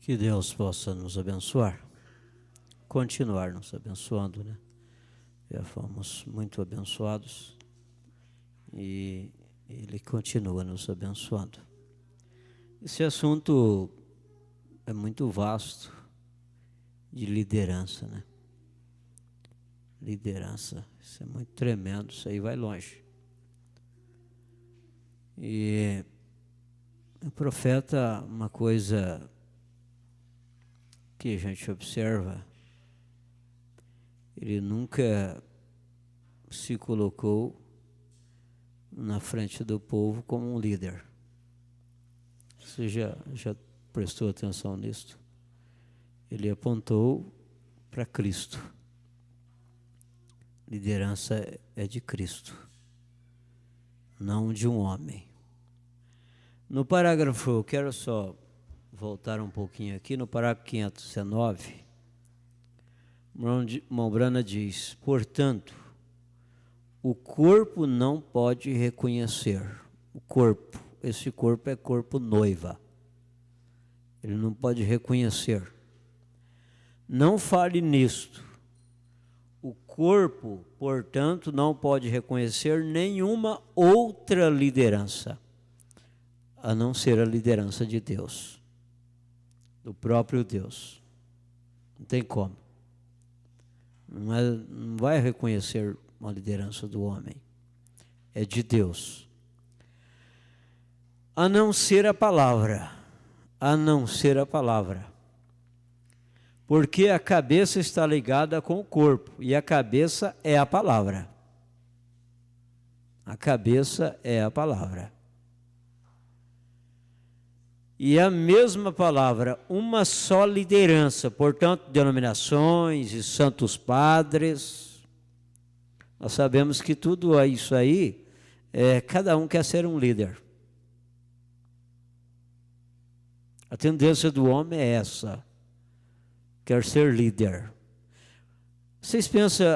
Que Deus possa nos abençoar, continuar nos abençoando, né? Já fomos muito abençoados e Ele continua nos abençoando. Esse assunto é muito vasto, de liderança, né? Liderança, isso é muito tremendo, isso aí vai longe. E o profeta, uma coisa que a gente observa, ele nunca se colocou na frente do povo como um líder. Você já prestou atenção nisso? Ele apontou para Cristo. Liderança é de Cristo, não de um homem. No parágrafo, eu quero só voltar um pouquinho aqui, no parágrafo 519, Mombrana diz: portanto, o corpo não pode reconhecer. O corpo, esse corpo é corpo noiva. Ele não pode reconhecer. Não fale nisto. O corpo, portanto, não pode reconhecer nenhuma outra liderança, a não ser a liderança de Deus, do próprio Deus. Não tem como. Não vai reconhecer uma liderança do homem. É de Deus. A não ser a palavra. A não ser a palavra. Porque a cabeça está ligada com o corpo. E a cabeça é a palavra. A cabeça é a palavra. E a mesma palavra, uma só liderança, portanto, denominações e santos padres. Nós sabemos que tudo isso aí, cada um quer ser um líder. A tendência do homem é essa, quer ser líder. Vocês pensam,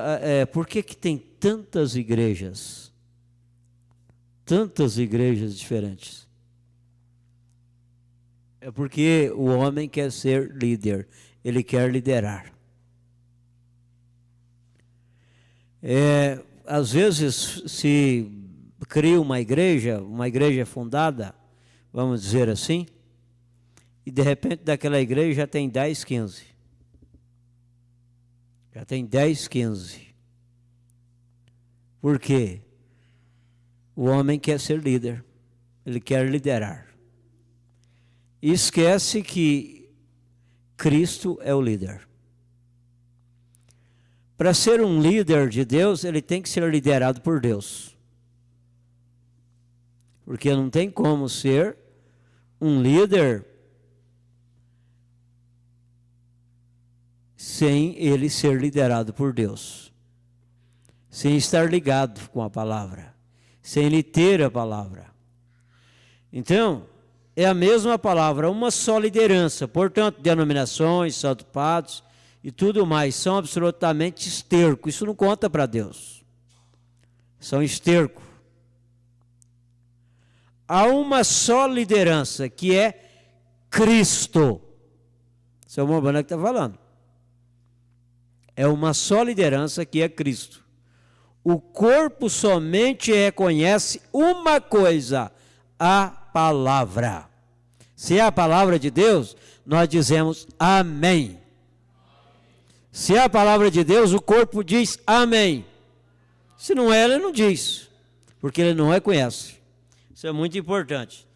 por que tem tantas igrejas? 'Tantas igrejas diferentes'? É porque o homem quer ser líder, ele quer liderar. Às vezes se cria uma igreja fundada, vamos dizer assim, e de repente daquela igreja já tem 10, 15. Já tem 10, 15. Por quê? O homem quer ser líder, ele quer liderar. E esquece que Cristo é o líder. Para ser um líder de Deus, ele tem que ser liderado por Deus. Porque não tem como ser um líder sem ele ser liderado por Deus. Sem estar ligado com a palavra. Sem ele ter a palavra. Então, é a mesma palavra, uma só liderança. Portanto, denominações, santos padres e tudo mais são absolutamente esterco. Isso não conta para Deus. São esterco. Há uma só liderança, que é Cristo. Seu Morbana que está falando. É uma só liderança, que é Cristo. O corpo somente reconhece uma coisa, a palavra. Se é a palavra de Deus, nós dizemos amém. Se é a palavra de Deus, o corpo diz amém. Se não é, ele não diz, porque ele não reconhece. Isso é muito importante.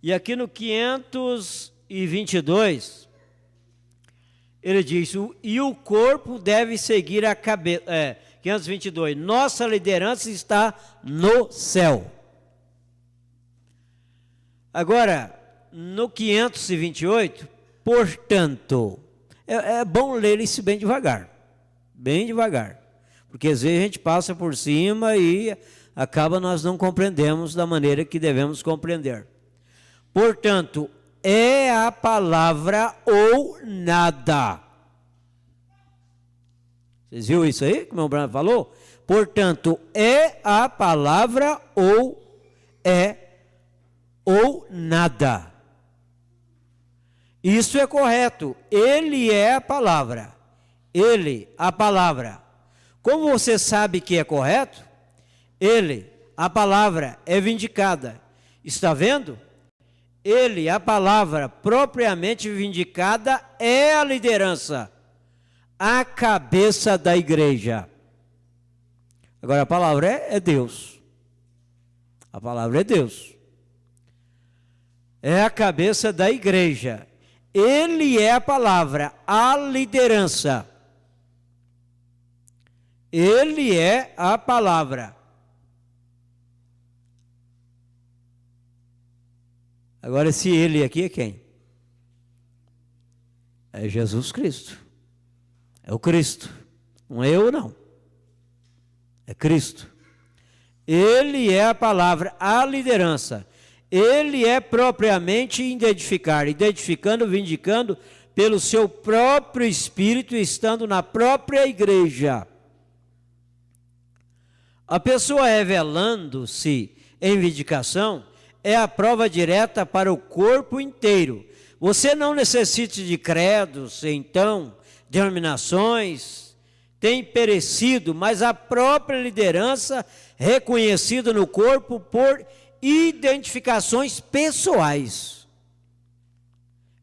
E aqui no 522, ele diz, e o corpo deve seguir a cabeça. 522, nossa liderança está no céu. Agora, no 528, portanto, é bom ler isso bem devagar, porque às vezes a gente passa por cima e acaba nós não compreendemos da maneira que devemos compreender. Portanto, é a palavra ou nada. Vocês viram isso aí que o meu Branco falou? Portanto, é a palavra ou nada. Isso é correto. Ele é a palavra. Ele, a palavra. Como você sabe que é correto? Ele, a palavra, é vindicada. Está vendo? Ele, a palavra, propriamente vindicada, é a liderança. A cabeça da igreja. Agora, a palavra é Deus. A palavra é Deus. É a cabeça da igreja. Ele é a palavra, a liderança. Ele é a palavra. Agora, esse ele aqui é quem? É Jesus Cristo. É o Cristo. Não é eu, não. É Cristo. Ele é a palavra, a liderança. Ele é propriamente identificando, vindicando pelo seu próprio Espírito, estando na própria igreja. A pessoa revelando-se em vindicação é a prova direta para o corpo inteiro. Você não necessita de credos, então, denominações, tem perecido, mas a própria liderança reconhecida no corpo por identificações pessoais.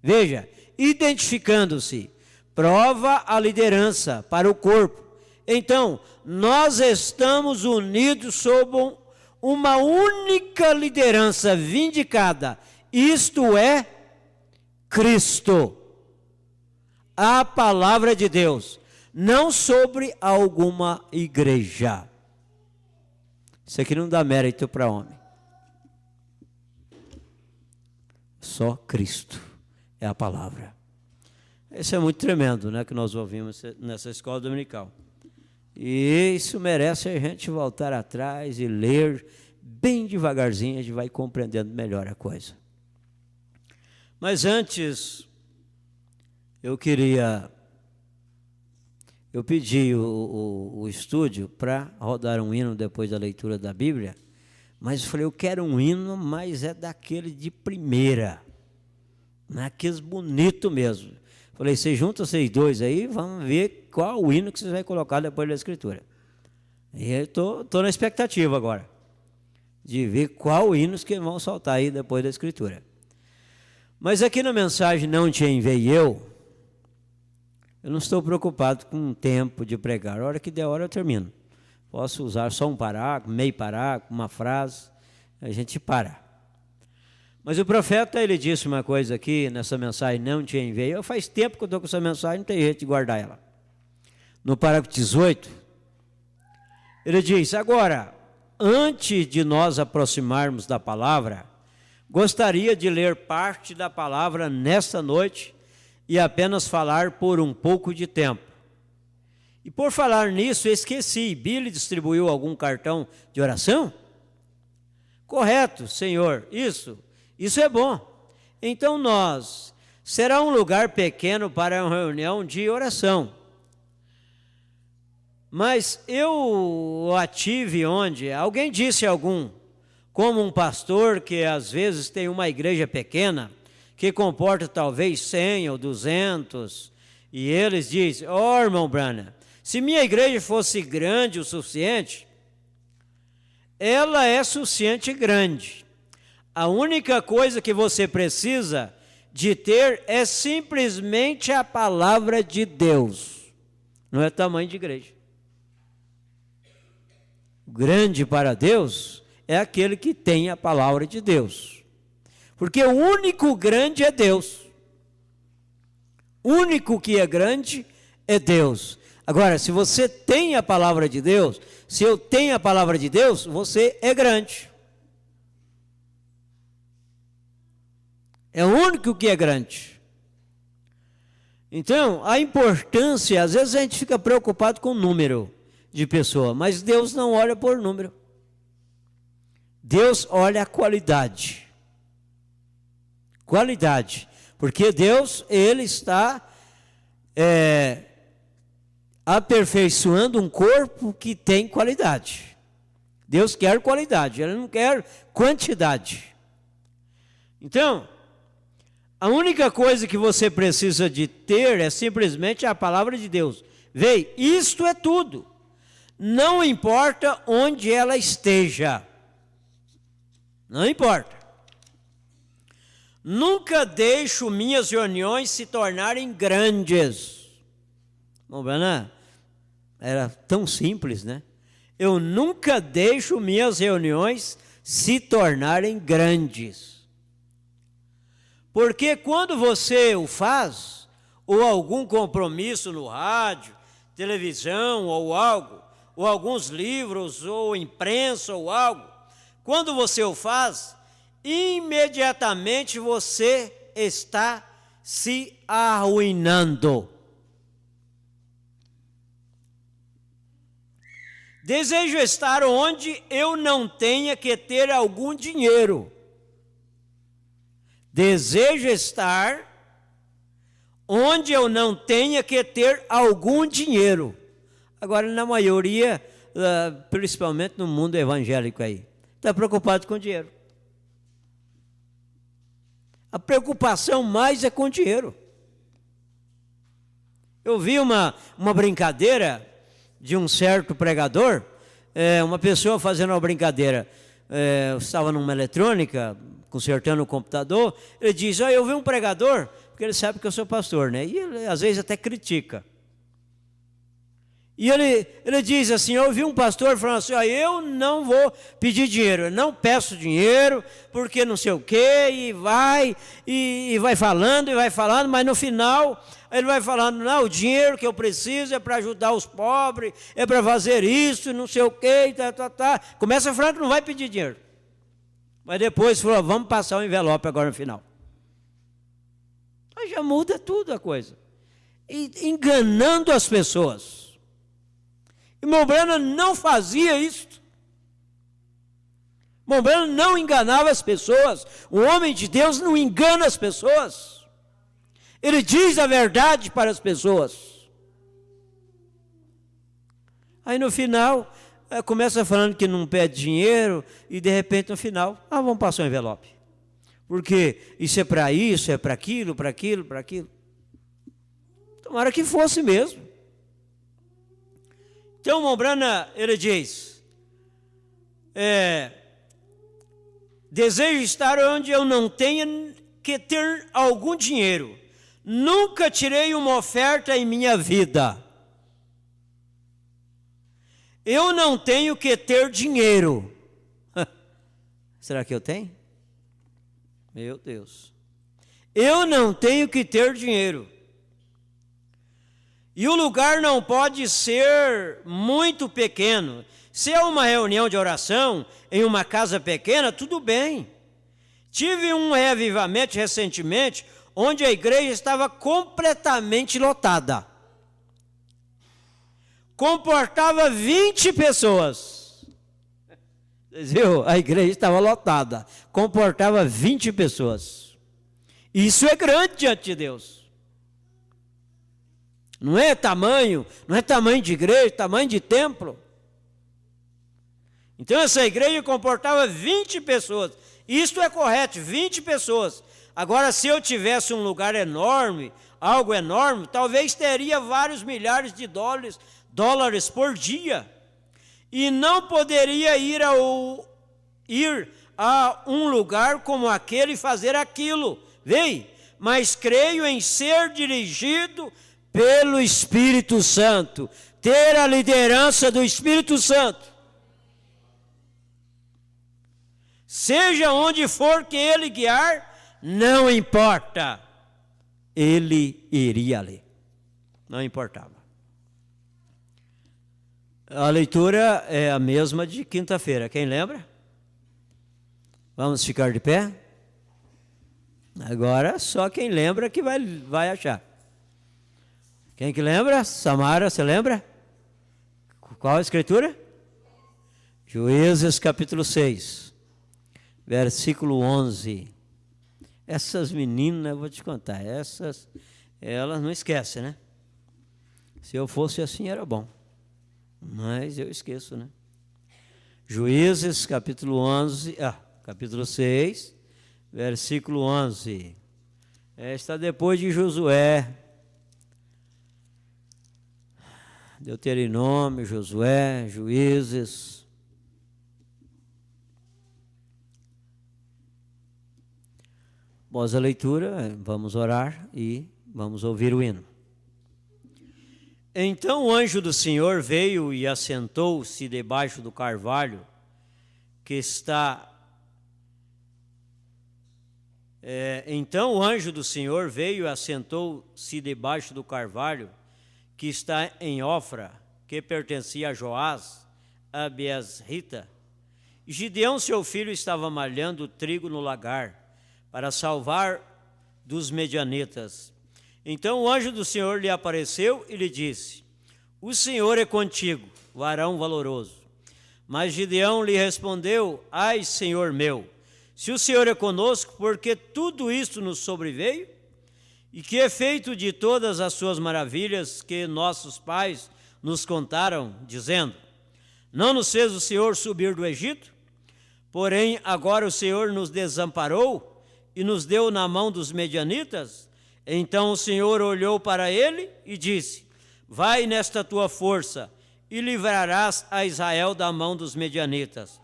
Veja, identificando-se, prova a liderança para o corpo. Então, nós estamos unidos sob uma única liderança vindicada, isto é, Cristo, a palavra de Deus, não sobre alguma igreja. Isso aqui não dá mérito para homem. Só Cristo é a palavra. Isso é muito tremendo, né, que nós ouvimos nessa escola dominical. E isso merece a gente voltar atrás e ler bem devagarzinho, a gente vai compreendendo melhor a coisa. Mas antes, eu pedi o estúdio para rodar um hino depois da leitura da Bíblia, mas eu falei, eu quero um hino, mas é daquele de primeira. Naqueles bonito mesmo. Falei, você junta vocês dois aí, vamos ver qual o hino que vocês vão colocar depois da escritura. E eu estou na expectativa agora, de ver qual hinos que vão soltar aí depois da escritura. Mas aqui na mensagem Não Te Enviei Eu não estou preocupado com o tempo de pregar. A hora que der hora eu termino. Posso usar só um parágrafo, meio parágrafo, uma frase, a gente para. Mas o profeta, ele disse uma coisa aqui nessa mensagem Não Te Enviei Eu. Faz tempo que eu estou com essa mensagem, não tem jeito de guardar ela. No parágrafo 18, ele diz, agora, antes de nós aproximarmos da palavra, gostaria de ler parte da palavra nesta noite e apenas falar por um pouco de tempo. E por falar nisso, esqueci, Billy distribuiu algum cartão de oração? Correto, Senhor, isso é bom. Então será um lugar pequeno para uma reunião de oração. Mas eu a tive onde? Alguém disse como um pastor que às vezes tem uma igreja pequena, que comporta talvez 100 ou 200, e eles dizem, irmão Branham, se minha igreja fosse grande o suficiente, ela é suficiente grande. A única coisa que você precisa de ter é simplesmente a palavra de Deus, não é tamanho de igreja. Grande para Deus é aquele que tem a palavra de Deus. Porque o único grande é Deus. O único que é grande é Deus. Agora, se você tem a palavra de Deus, se eu tenho a palavra de Deus, você é grande. É o único que é grande. Então, a importância, às vezes a gente fica preocupado com o número de pessoa, mas Deus não olha por número. Deus olha a qualidade. Qualidade. Porque Deus, Ele está aperfeiçoando um corpo que tem qualidade. Deus quer qualidade, Ele não quer quantidade. Então, a única coisa que você precisa de ter é simplesmente a palavra de Deus. Vê, isto é tudo. Não importa onde ela esteja. Não importa. Nunca deixo minhas reuniões se tornarem grandes. Bom, Brana, era tão simples, né? Eu nunca deixo minhas reuniões se tornarem grandes. Porque quando você o faz, ou algum compromisso no rádio, televisão ou algo, ou alguns livros, ou imprensa ou algo, quando você o faz, imediatamente você está se arruinando. Desejo estar onde eu não tenha que ter algum dinheiro. Desejo estar onde eu não tenha que ter algum dinheiro. Agora, na maioria, principalmente no mundo evangélico aí, está preocupado com dinheiro. A preocupação mais é com dinheiro. Eu vi uma brincadeira de um certo pregador, uma pessoa fazendo uma brincadeira. Eu estava numa eletrônica, consertando o computador, ele diz, eu vi um pregador, porque ele sabe que eu sou pastor, né? E ele às vezes até critica. E ele diz assim, eu vi um pastor falando assim, eu não vou pedir dinheiro, eu não peço dinheiro, porque não sei o quê, e vai falando, mas no final ele vai falando, não, o dinheiro que eu preciso é para ajudar os pobres, é para fazer isso, não sei o quê, Começa falando que não vai pedir dinheiro. Mas depois falou, vamos passar o envelope agora no final. Aí já muda tudo a coisa. E enganando as pessoas. Irmão Branham não fazia isso. Irmão Branham não enganava as pessoas. O homem de Deus não engana as pessoas. Ele diz a verdade para as pessoas. Aí no final, começa falando que não pede dinheiro, e de repente no final, vamos passar o envelope. Porque isso é para isso, é para aquilo, para aquilo, para aquilo. Tomara que fosse mesmo. Então, Mombrana, ele diz, desejo estar onde eu não tenha que ter algum dinheiro. Nunca tirei uma oferta em minha vida. Eu não tenho que ter dinheiro. Será que eu tenho? Meu Deus. Eu não tenho que ter dinheiro. E o lugar não pode ser muito pequeno. Se é uma reunião de oração em uma casa pequena, tudo bem. Tive um reavivamento recentemente, onde a igreja estava completamente lotada. Comportava 20 pessoas. Vocês viram? A igreja estava lotada. Comportava 20 pessoas. Isso é grande diante de Deus. Não é tamanho de igreja, tamanho de templo. Então essa igreja comportava 20 pessoas. Isto é correto, 20 pessoas. Agora, se eu tivesse um lugar enorme, algo enorme, talvez teria vários milhares de dólares por dia. E não poderia ir a um lugar como aquele e fazer aquilo. Vem, mas creio em ser dirigido pelo Espírito Santo, ter a liderança do Espírito Santo. Seja onde for que ele guiar, não importa, ele iria ali, não importava. A leitura é a mesma de quinta-feira, quem lembra? Vamos ficar de pé? Agora só quem lembra que vai achar. Quem que lembra? Samara, você lembra? Qual a escritura? Juízes capítulo 6, versículo 11. Essas meninas, eu vou te contar, elas não esquecem, né? Se eu fosse assim era bom, mas eu esqueço, né? Juízes capítulo 6, versículo 11. Está depois de Josué. Deuteronômio, Josué, Juízes. Após a leitura, vamos orar e vamos ouvir o hino. Então o anjo do Senhor veio e assentou-se debaixo do carvalho que está... Então o anjo do Senhor veio e assentou-se debaixo do carvalho que está em Ofra, que pertencia a Joás, a Biasrita. Gideão, seu filho, estava malhando trigo no lagar, para salvar dos medianitas. Então o anjo do Senhor lhe apareceu e lhe disse: o Senhor é contigo, varão valoroso. Mas Gideão lhe respondeu: ai, Senhor meu, se o Senhor é conosco, porque tudo isto nos sobreveio? E que é feito de todas as suas maravilhas que nossos pais nos contaram, dizendo: não nos fez o Senhor subir do Egito? Porém, agora o Senhor nos desamparou e nos deu na mão dos medianitas. Então o Senhor olhou para ele e disse: vai nesta tua força e livrarás a Israel da mão dos medianitas.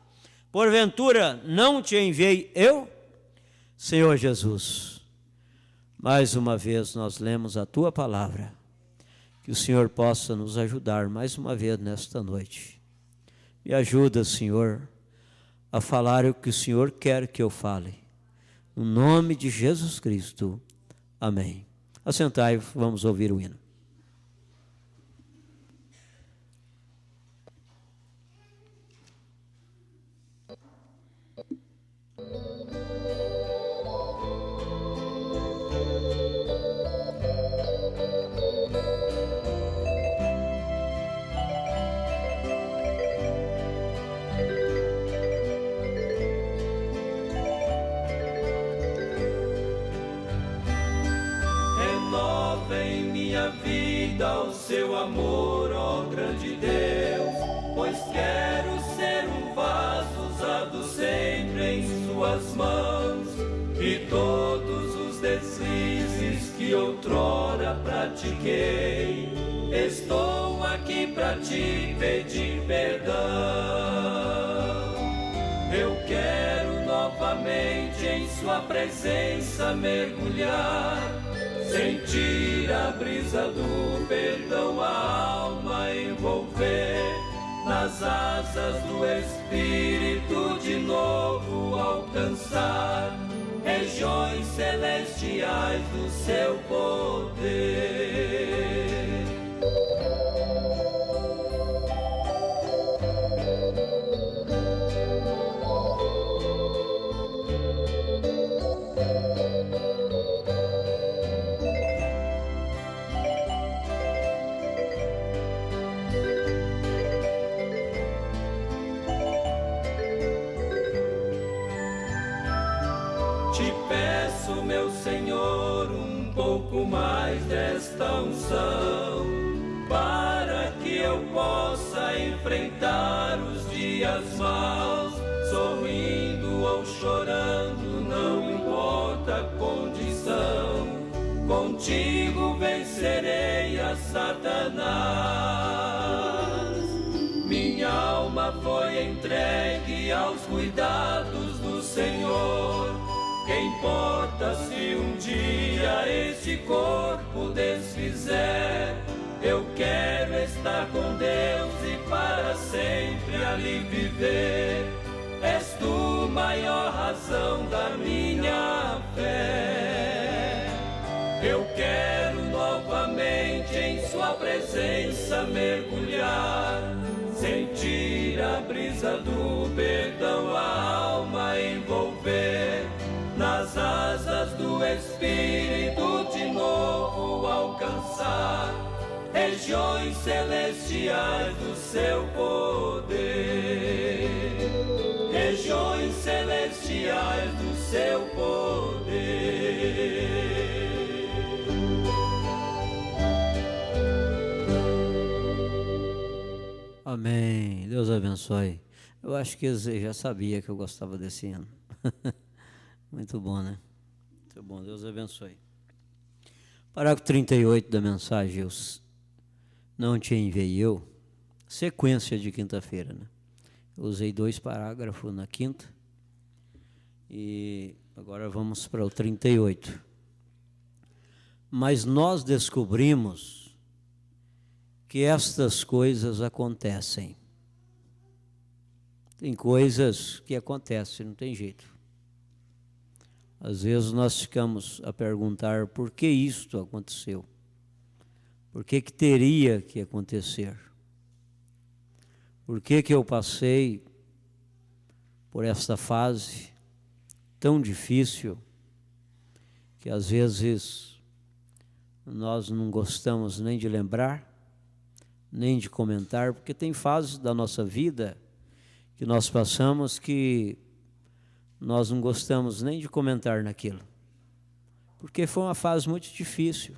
Porventura não te enviei eu? Senhor Jesus, mais uma vez nós lemos a tua palavra. Que o Senhor possa nos ajudar mais uma vez nesta noite. Me ajuda, Senhor, a falar o que o Senhor quer que eu fale. No nome de Jesus Cristo. Amém. Assentai, vamos ouvir o hino. O seu amor, ó grande Deus, pois quero ser um vaso usado sempre em suas mãos, e todos os deslizes que outrora pratiquei. Estou aqui para te pedir perdão. Eu quero novamente em sua presença mergulhar, sentir a brisa do perdão, a alma envolver, nas asas do Espírito de novo alcançar regiões celestiais do seu poder. Te peço, meu Senhor, um pouco mais desta unção, para que eu possa enfrentar os dias maus, sorrindo ou chorando, não importa a condição, contigo vencerei a Satanás. Minha alma foi entregue aos cuidados do Senhor. Que importa se um dia este corpo desfizer? Eu quero estar com Deus e para sempre ali viver. És tu maior razão da minha fé. Eu quero novamente em sua presença mergulhar, sentir a brisa do perdão, a alma envolver, nas asas do Espírito de novo alcançar regiões celestiais do seu poder, regiões celestiais do seu poder. Amém. Deus abençoe. Eu acho que você já sabia que eu gostava desse hino. Muito bom, né? Muito bom, Deus abençoe. Parágrafo 38 da mensagem, eu não te enviei eu, sequência de quinta-feira, né? Eu usei 2 parágrafos na quinta, e agora vamos para o 38. Mas nós descobrimos que estas coisas acontecem. Tem coisas que acontecem, não tem jeito. Às vezes nós ficamos a perguntar por que isto aconteceu? Por que teria que acontecer? Por que eu passei por esta fase tão difícil que às vezes nós não gostamos nem de lembrar, nem de comentar, porque tem fases da nossa vida que nós passamos que nós não gostamos nem de comentar naquilo, porque foi uma fase muito difícil,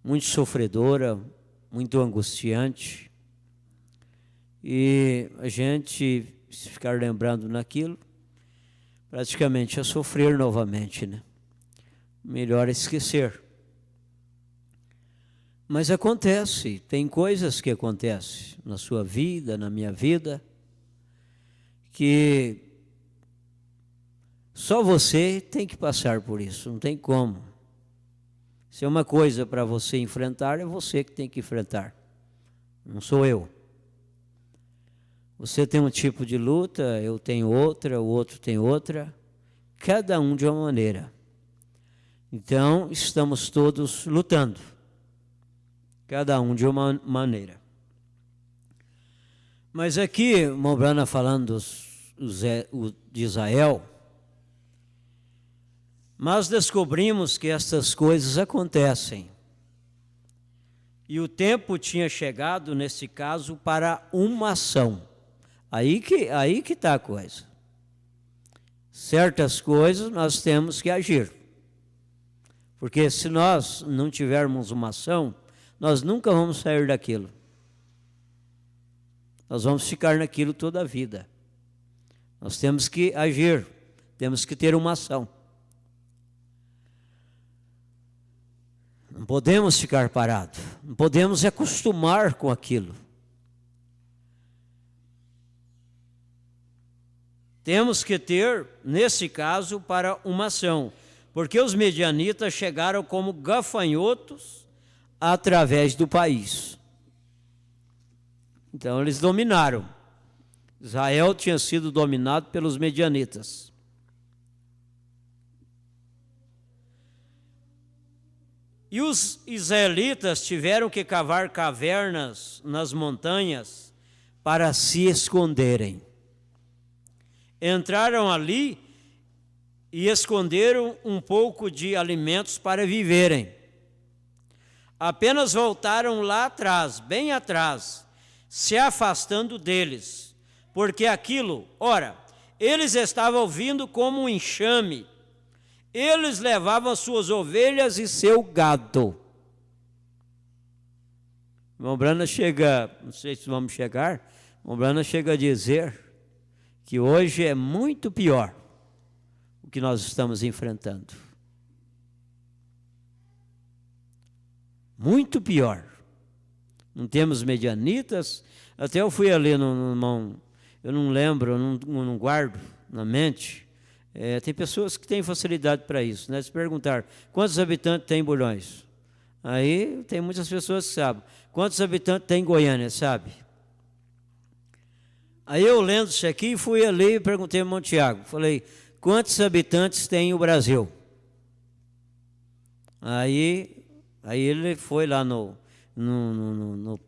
muito sofredora, muito angustiante, e a gente, se ficar lembrando naquilo, praticamente é sofrer novamente, né? Melhor esquecer. Mas acontece, tem coisas que acontecem na sua vida, na minha vida, que só você tem que passar por isso, não tem como. Se é uma coisa para você enfrentar, é você que tem que enfrentar, não sou eu. Você tem um tipo de luta, eu tenho outra, o outro tem outra, cada um de uma maneira. Então, estamos todos lutando, cada um de uma maneira. Mas aqui, Mombrana falando de Israel, mas descobrimos que estas coisas acontecem. E o tempo tinha chegado, nesse caso, para uma ação. Aí que está a coisa. Certas coisas nós temos que agir. Porque se nós não tivermos uma ação, nós nunca vamos sair daquilo. Nós vamos ficar naquilo toda a vida. Nós temos que agir, Temos que ter uma ação. Não podemos ficar parados. Não podemos acostumar com aquilo. Temos que ter, nesse caso, para uma ação. Porque os medianitas chegaram como gafanhotos através do país. Então eles dominaram. Israel tinha sido dominado pelos medianitas. E os israelitas tiveram que cavar cavernas nas montanhas para se esconderem. Entraram ali e esconderam um pouco de alimentos para viverem. Apenas voltaram lá atrás, bem atrás, se afastando deles, porque aquilo, ora, eles estavam vindo como um enxame, eles levavam suas ovelhas e seu gado. O irmão Brana chega, não sei se vamos chegar, o irmão Brana chega a dizer que hoje é muito pior o que nós estamos enfrentando. Muito pior. Não temos medianitas. Até eu fui ali eu não lembro, eu não guardo na mente. Tem pessoas que têm facilidade para isso, né? Se perguntar quantos habitantes tem Bulhões, aí tem muitas pessoas que sabem. Quantos habitantes tem Goiânia, sabe? Aí eu lendo isso aqui, fui ali e perguntei ao irmão Tiago, falei, quantos habitantes tem o Brasil? Aí ele foi lá no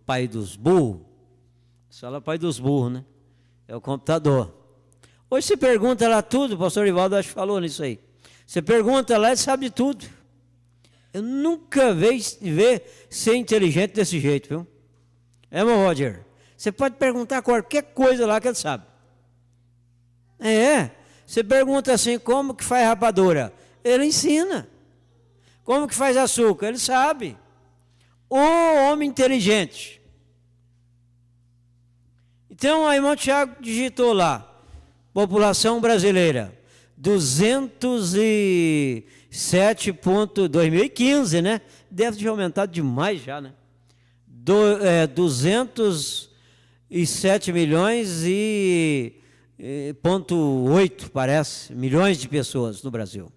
pai dos burros, fala pai dos burros, né? É o computador. Hoje você pergunta lá tudo, o pastor Ivaldo acho que falou nisso aí. Você pergunta lá e sabe tudo. Eu nunca vi ser inteligente desse jeito, viu? Meu Roger? Você pode perguntar qualquer coisa lá que ele sabe. Você pergunta assim, como que faz rapadura? Ele ensina. Como que faz açúcar? Ele sabe. O homem inteligente. Então, aí o irmão Tiago digitou lá, população brasileira, 2015, né? Deve ter aumentado demais já, né? 207 milhões e 0,8, parece, milhões de pessoas no Brasil.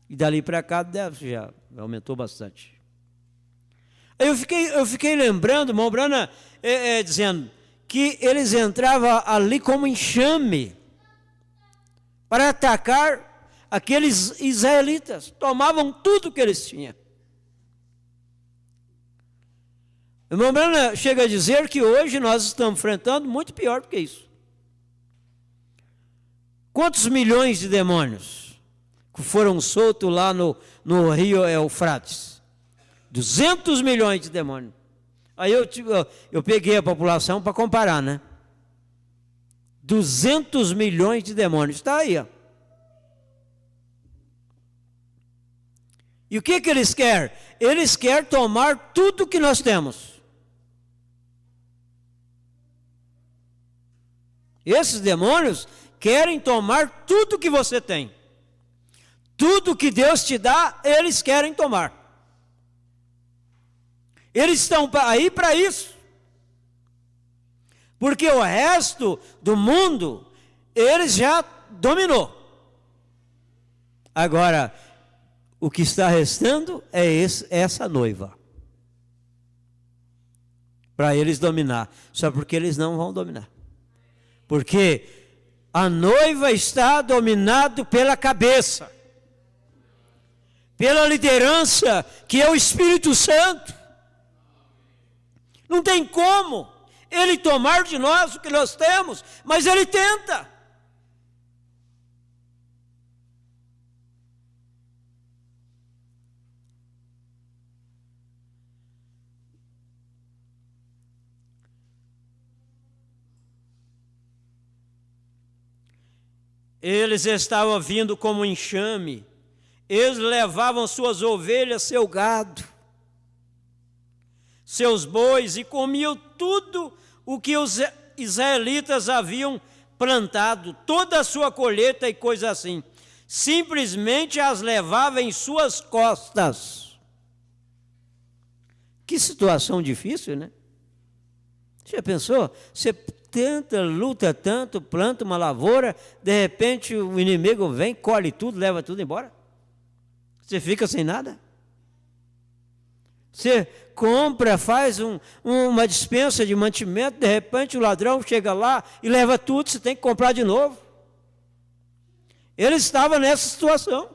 E dali para cá já aumentou bastante. Eu fiquei lembrando, irmão Brana, dizendo que eles entravam ali como enxame para atacar aqueles israelitas, tomavam tudo que eles tinham. O irmão Brana chega a dizer que hoje nós estamos enfrentando muito pior do que isso. Quantos milhões de demônios foram soltos lá no rio Eufrates? 200 milhões de demônios. Aí eu peguei a população para comparar, né? 200 milhões de demônios. Está aí, ó. E o que eles querem? Eles querem tomar tudo que nós temos. Esses demônios querem tomar tudo que você tem. Tudo que Deus te dá, eles querem tomar. Eles estão aí para isso. Porque o resto do mundo, eles já dominou. Agora, o que está restando é essa noiva. Para eles dominar. Só porque eles não vão dominar. Porque a noiva está dominada pela cabeça. Pela liderança, que é o Espírito Santo. Não tem como ele tomar de nós o que nós temos, mas ele tenta. Eles estavam vindo como enxame, eles levavam suas ovelhas, seu gado, seus bois, e comiam tudo o que os israelitas haviam plantado, toda a sua colheita e coisa assim. Simplesmente as levava em suas costas. Que situação difícil, né? Você já pensou? Você tenta, luta tanto, planta uma lavoura, de repente o inimigo vem, colhe tudo, leva tudo embora. Você fica sem nada. Você compra, faz uma dispensa de mantimento, de repente o ladrão chega lá e leva tudo, você tem que comprar de novo. Ele estava nessa situação.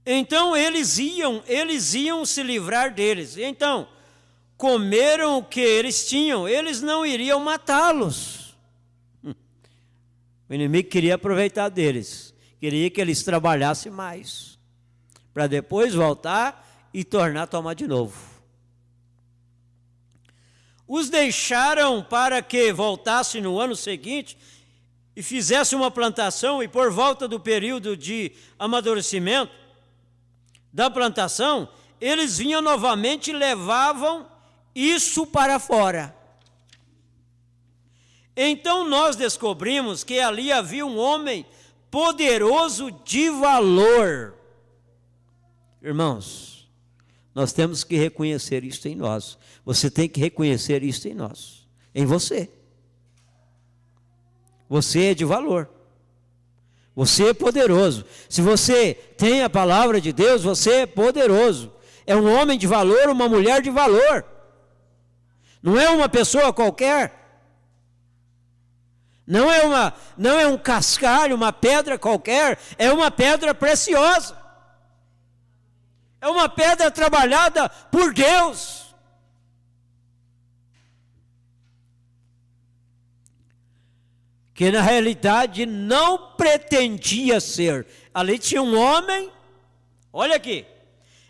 Então eles iam se livrar deles. Então, comeram o que eles tinham, eles não iriam matá-los. O inimigo queria aproveitar deles, queria que eles trabalhassem mais, para depois voltar e tornar a tomar de novo. Os deixaram para que voltassem no ano seguinte e fizessem uma plantação, e por volta do período de amadurecimento da plantação, eles vinham novamente e levavam isso para fora. Então nós descobrimos que ali havia um homem poderoso de valor. Irmãos, nós temos que reconhecer isso em nós. Você tem que reconhecer isso em nós, em você. Você é de valor. Você é poderoso. Se você tem a palavra de Deus, você é poderoso. É um homem de valor, uma mulher de valor. Não é uma pessoa qualquer. Não é um cascalho, uma pedra qualquer. É uma pedra preciosa. É uma pedra trabalhada por Deus. Que na realidade não pretendia ser. Ali tinha um homem, olha aqui.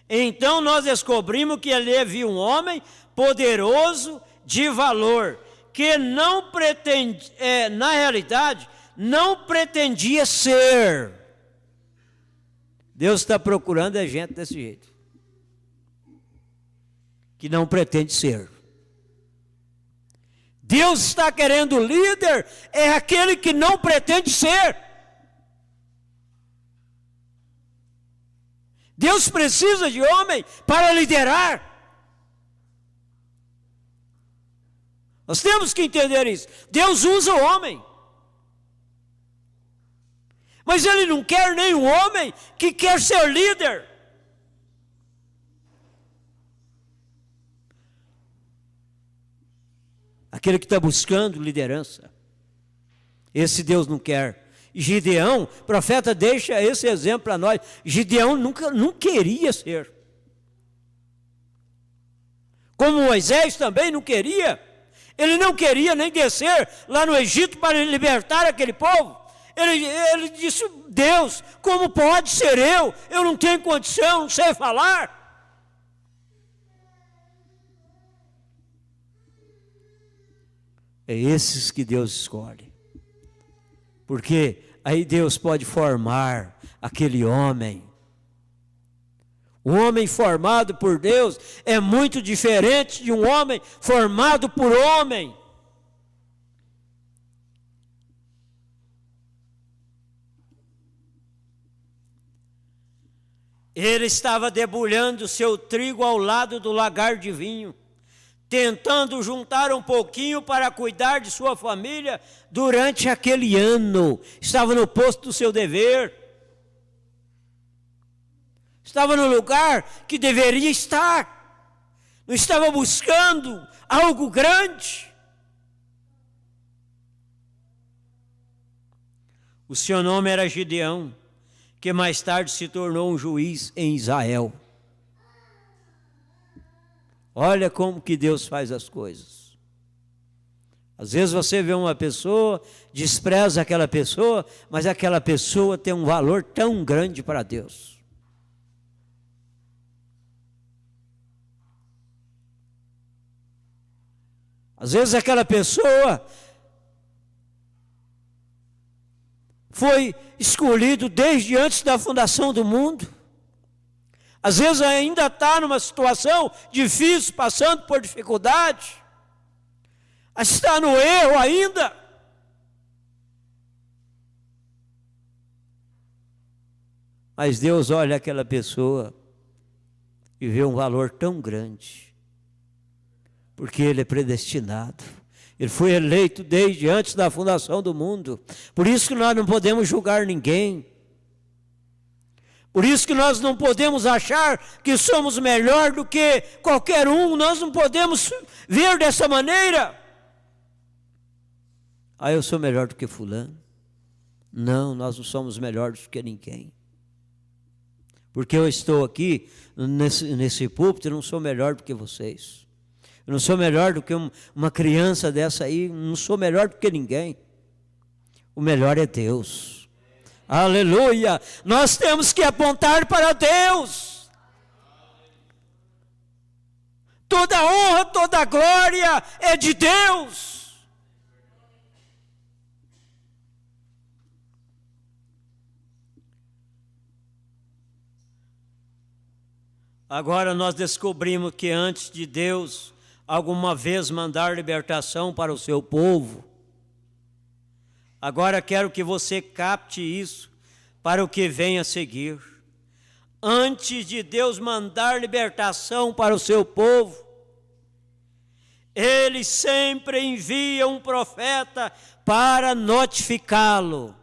Então nós descobrimos que ali havia um homem poderoso de valor, que não pretendia, na realidade, não pretendia ser. Deus está procurando a gente desse jeito, que não pretende ser. Deus está querendo líder, é aquele que não pretende ser. Deus precisa de homem para liderar. Nós temos que entender isso. Deus usa o homem. Mas Ele não quer nenhum homem que quer ser líder. Aquele que está buscando liderança. Esse Deus não quer. Gideão, o profeta deixa esse exemplo para nós. Gideão não queria ser. Como Moisés também não queria. Ele não queria nem descer lá no Egito para libertar aquele povo. Ele disse, Deus, como pode ser eu? Eu não tenho condição, não sei falar. É esses que Deus escolhe. Porque aí Deus pode formar aquele homem. O homem formado por Deus é muito diferente de um homem formado por homem. Ele estava debulhando seu trigo ao lado do lagar de vinho, tentando juntar um pouquinho para cuidar de sua família durante aquele ano. Estava no posto do seu dever. Estava no lugar que deveria estar. Não estava buscando algo grande. O seu nome era Gideão, que mais tarde se tornou um juiz em Israel. Olha como que Deus faz as coisas. Às vezes você vê uma pessoa, despreza aquela pessoa, mas aquela pessoa tem um valor tão grande para Deus. Às vezes aquela pessoa foi escolhido desde antes da fundação do mundo. Às vezes ainda está numa situação difícil, passando por dificuldade. está no erro ainda. Mas Deus olha aquela pessoa e vê um valor tão grande, porque ele é predestinado. Ele foi eleito desde antes da fundação do mundo. Por isso que nós não podemos julgar ninguém. Por isso que nós não podemos achar que somos melhor do que qualquer um. Nós não podemos ver dessa maneira. Ah, eu sou melhor do que fulano. Não, nós não somos melhores do que ninguém. Porque eu estou aqui nesse púlpito, eu não sou melhor do que vocês. Eu não sou melhor do que uma criança dessa aí, não sou melhor do que ninguém. O melhor é Deus. Aleluia! Nós temos que apontar para Deus. Toda honra, toda glória é de Deus. Agora nós descobrimos que antes de Deus alguma vez mandar libertação para o seu povo, agora quero que você capte isso para o que vem a seguir. Antes de Deus mandar libertação para o seu povo, Ele sempre envia um profeta para notificá-lo.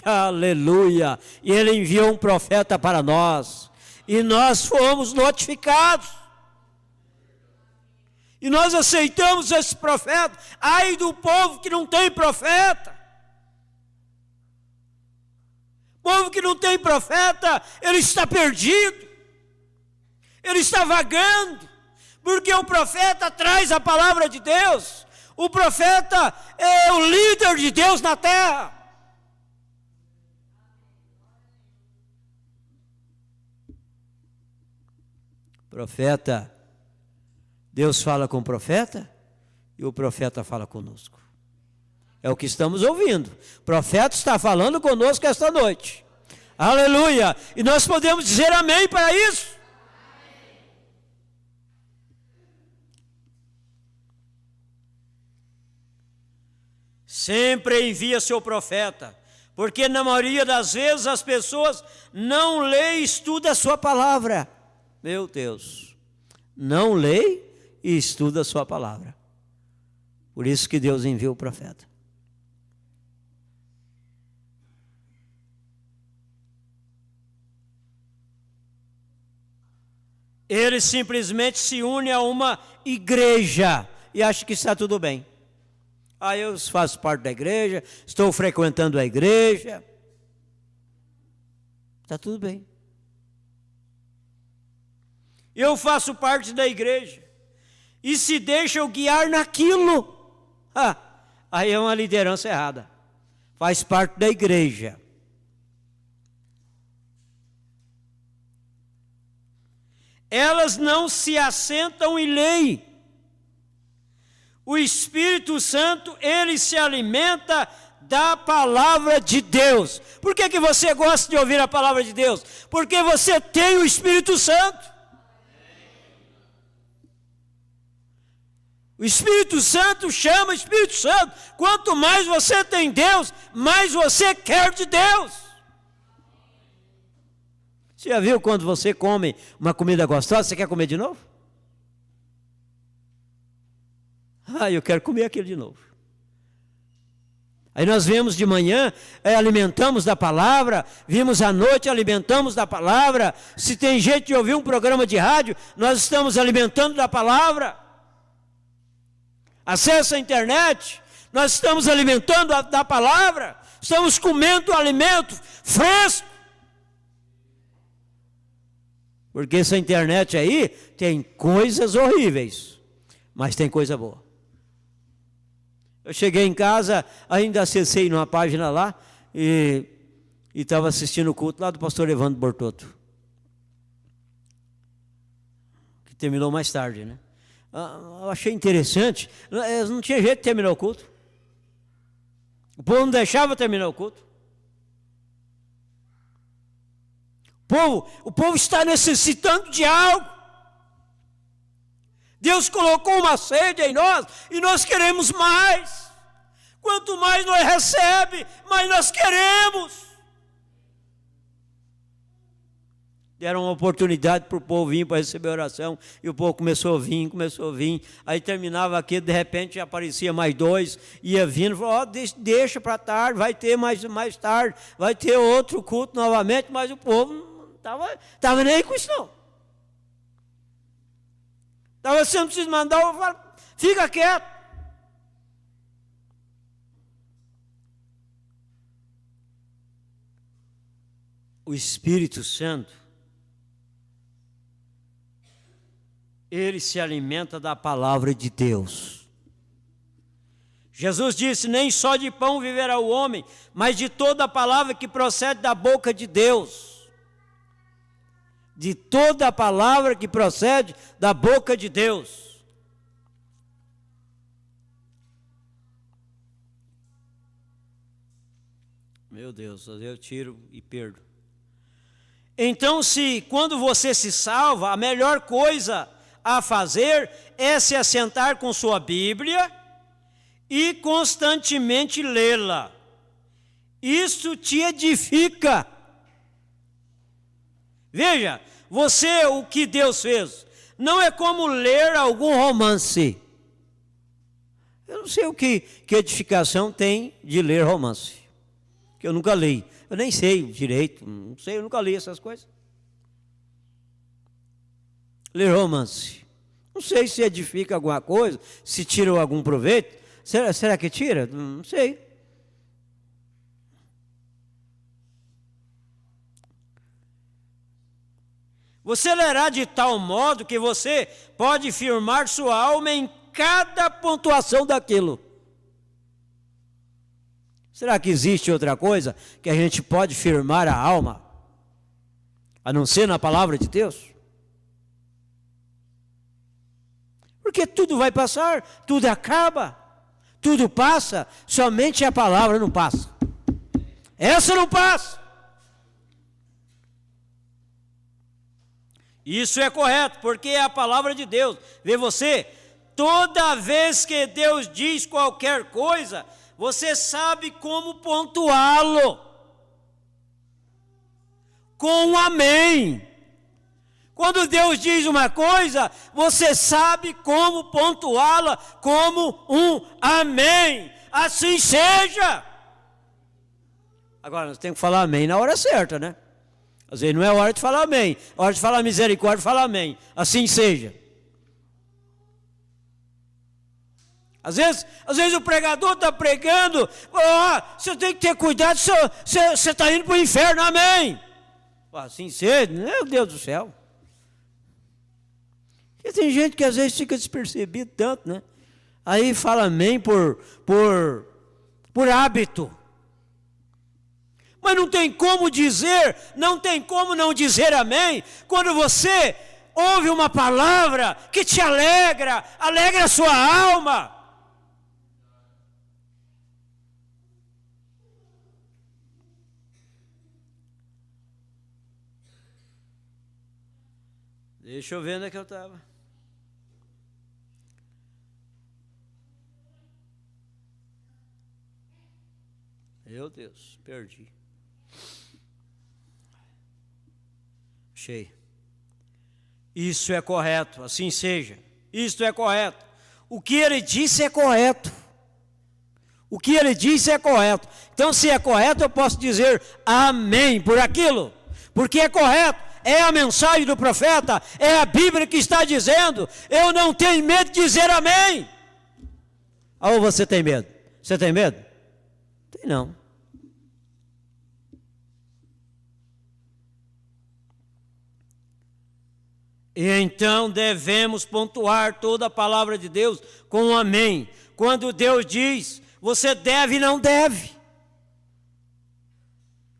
Aleluia! E Ele enviou um profeta para nós, e nós fomos notificados. E nós aceitamos esse profeta. Ai do povo que não tem profeta. Povo que não tem profeta, ele está perdido. Ele está vagando. Porque o profeta traz a palavra de Deus. O profeta é o líder de Deus na terra. Profeta, Deus fala com o profeta e o profeta fala conosco. É o que estamos ouvindo. O profeta está falando conosco esta noite. Aleluia! E nós podemos dizer amém para isso. Sempre envia seu profeta, porque na maioria das vezes as pessoas não leem e estudam a sua palavra. Meu Deus, não leem e estuda a sua palavra. Por isso que Deus enviou o profeta. Ele simplesmente se une a uma igreja e acha que está tudo bem. Ah, eu faço parte da igreja, estou frequentando a igreja. Está tudo bem. Eu faço parte da igreja e se deixam guiar naquilo, aí é uma liderança errada. Faz parte da igreja. Elas não se assentam em lei. O Espírito Santo, ele se alimenta da palavra de Deus. Por que você gosta de ouvir a palavra de Deus? Porque você tem o Espírito Santo. O Espírito Santo chama Espírito Santo. Quanto mais você tem Deus, mais você quer de Deus. Você já viu quando você come uma comida gostosa, você quer comer de novo? Eu quero comer aquilo de novo. Aí nós vemos de manhã, alimentamos da palavra, vimos à noite, alimentamos da palavra. Se tem jeito de ouvir um programa de rádio, nós estamos alimentando da palavra. Acesse a internet, nós estamos alimentando da palavra, estamos comendo alimento fresco. Porque essa internet aí tem coisas horríveis, mas tem coisa boa. Eu cheguei em casa, ainda acessei numa página lá e estava assistindo o culto lá do pastor Evandro Bortotto, que terminou mais tarde, né? Eu achei interessante, não tinha jeito de terminar o culto. O povo não deixava terminar o culto. O povo está necessitando de algo. Deus colocou uma sede em nós e nós queremos mais. Quanto mais nós recebemos, mais nós queremos. Deram uma oportunidade para o povo vir para receber oração, e o povo começou a vir, aí terminava aqui, de repente aparecia mais 2, ia vindo, falou, deixa para tarde, vai ter mais tarde, vai ter outro culto novamente, mas o povo não estava nem com isso não. Estava sendo preciso mandar, eu falo, fica quieto. O Espírito Santo, ele se alimenta da palavra de Deus. Jesus disse, nem só de pão viverá o homem, mas de toda a palavra que procede da boca de Deus. De toda a palavra que procede da boca de Deus. Meu Deus, eu tiro e perdo. Então, quando você se salva, a melhor coisa a fazer é se assentar com sua Bíblia e constantemente lê-la. Isso te edifica. Veja, o que Deus fez, não é como ler algum romance. Eu não sei o que edificação tem de ler romance, que eu nunca li. Eu nem sei direito, não sei, eu nunca li essas coisas. Ler romance. Não sei se edifica alguma coisa, se tira algum proveito. Será que tira? Não sei. Você lerá de tal modo que você pode firmar sua alma em cada pontuação daquilo. Será que existe outra coisa que a gente pode firmar a alma, a não ser na palavra de Deus? Porque tudo vai passar, tudo acaba, tudo passa, somente a palavra não passa. Essa não passa. Isso é correto, porque é a palavra de Deus. Vê você, toda vez que Deus diz qualquer coisa, você sabe como pontuá-lo. Com um amém. Quando Deus diz uma coisa, você sabe como pontuá-la como um amém. Assim seja. Agora, nós temos que falar amém na hora certa, né? Às vezes não é hora de falar amém. É hora de falar misericórdia, fala amém. Assim seja. Às vezes o pregador está pregando, você tem que ter cuidado, você está indo para o inferno, amém. Assim seja, meu Deus do céu. E tem gente que às vezes fica despercebido tanto, né? Aí fala amém por hábito. Mas não tem como não dizer amém, quando você ouve uma palavra que te alegra a sua alma. Deixa eu ver onde é que eu estava. Meu Deus, perdi. Achei. Isso é correto, assim seja. Isto é correto. O que ele disse é correto. O que ele disse é correto. Então, se é correto, eu posso dizer amém por aquilo. Porque é correto. É a mensagem do profeta, é a Bíblia que está dizendo. Eu não tenho medo de dizer amém. Ou você tem medo? Você tem medo? Tem não. E então devemos pontuar toda a palavra de Deus com um amém. Quando Deus diz, você deve e não deve.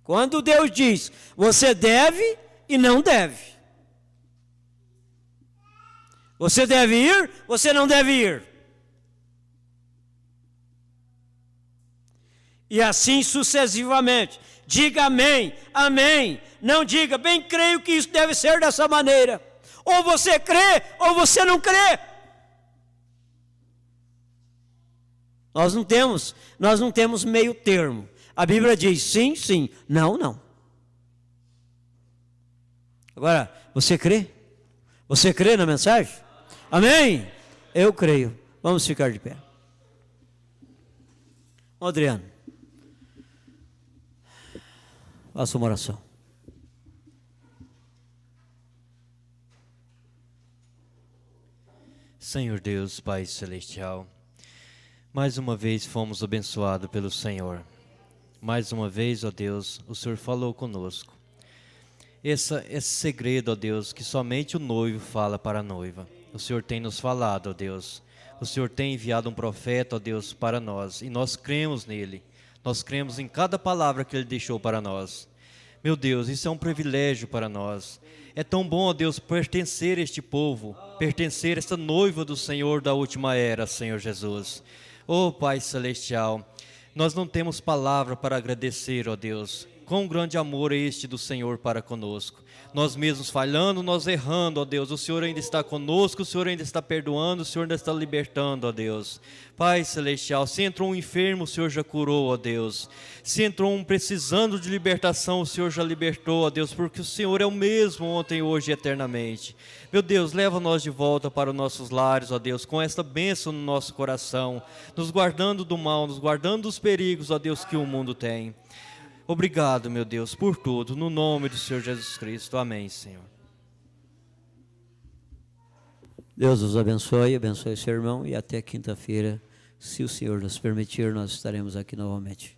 Quando Deus diz, você deve e não deve. Você deve ir, você não deve ir. E assim sucessivamente. Diga amém, amém. Não diga, bem creio que isso deve ser dessa maneira. Ou você crê, ou você não crê. Nós não temos meio termo. A Bíblia diz sim, sim, não, não. Agora, você crê? Você crê na mensagem? Amém? Eu creio. Vamos ficar de pé. Adriano, faça uma oração. Senhor Deus, Pai Celestial, mais uma vez fomos abençoados pelo Senhor. Mais uma vez, ó Deus, o Senhor falou conosco. Esse segredo, ó Deus, que somente o noivo fala para a noiva. O Senhor tem nos falado, ó Deus. O Senhor tem enviado um profeta, ó Deus, para nós. E nós cremos nele. Nós cremos em cada palavra que ele deixou para nós. Meu Deus, isso é um privilégio para nós. É tão bom, ó Deus, pertencer a este povo, pertencer a esta noiva do Senhor da última era, Senhor Jesus. Ó Pai Celestial, nós não temos palavra para agradecer, ó Deus. Quão grande amor é este do Senhor para conosco. Nós mesmos falhando, nós errando, ó Deus. O Senhor ainda está conosco, o Senhor ainda está perdoando, o Senhor ainda está libertando, ó Deus. Pai Celestial, se entrou um enfermo, o Senhor já curou, ó Deus. Se entrou um precisando de libertação, o Senhor já libertou, ó Deus, porque o Senhor é o mesmo ontem, hoje e eternamente. Meu Deus, leva nós de volta para os nossos lares, ó Deus, com esta bênção no nosso coração, nos guardando do mal, nos guardando dos perigos, ó Deus, que o mundo tem. Obrigado, meu Deus, por tudo, no nome do Senhor Jesus Cristo. Amém, Senhor. Deus os abençoe, abençoe seu irmão, e até quinta-feira, se o Senhor nos permitir, nós estaremos aqui novamente.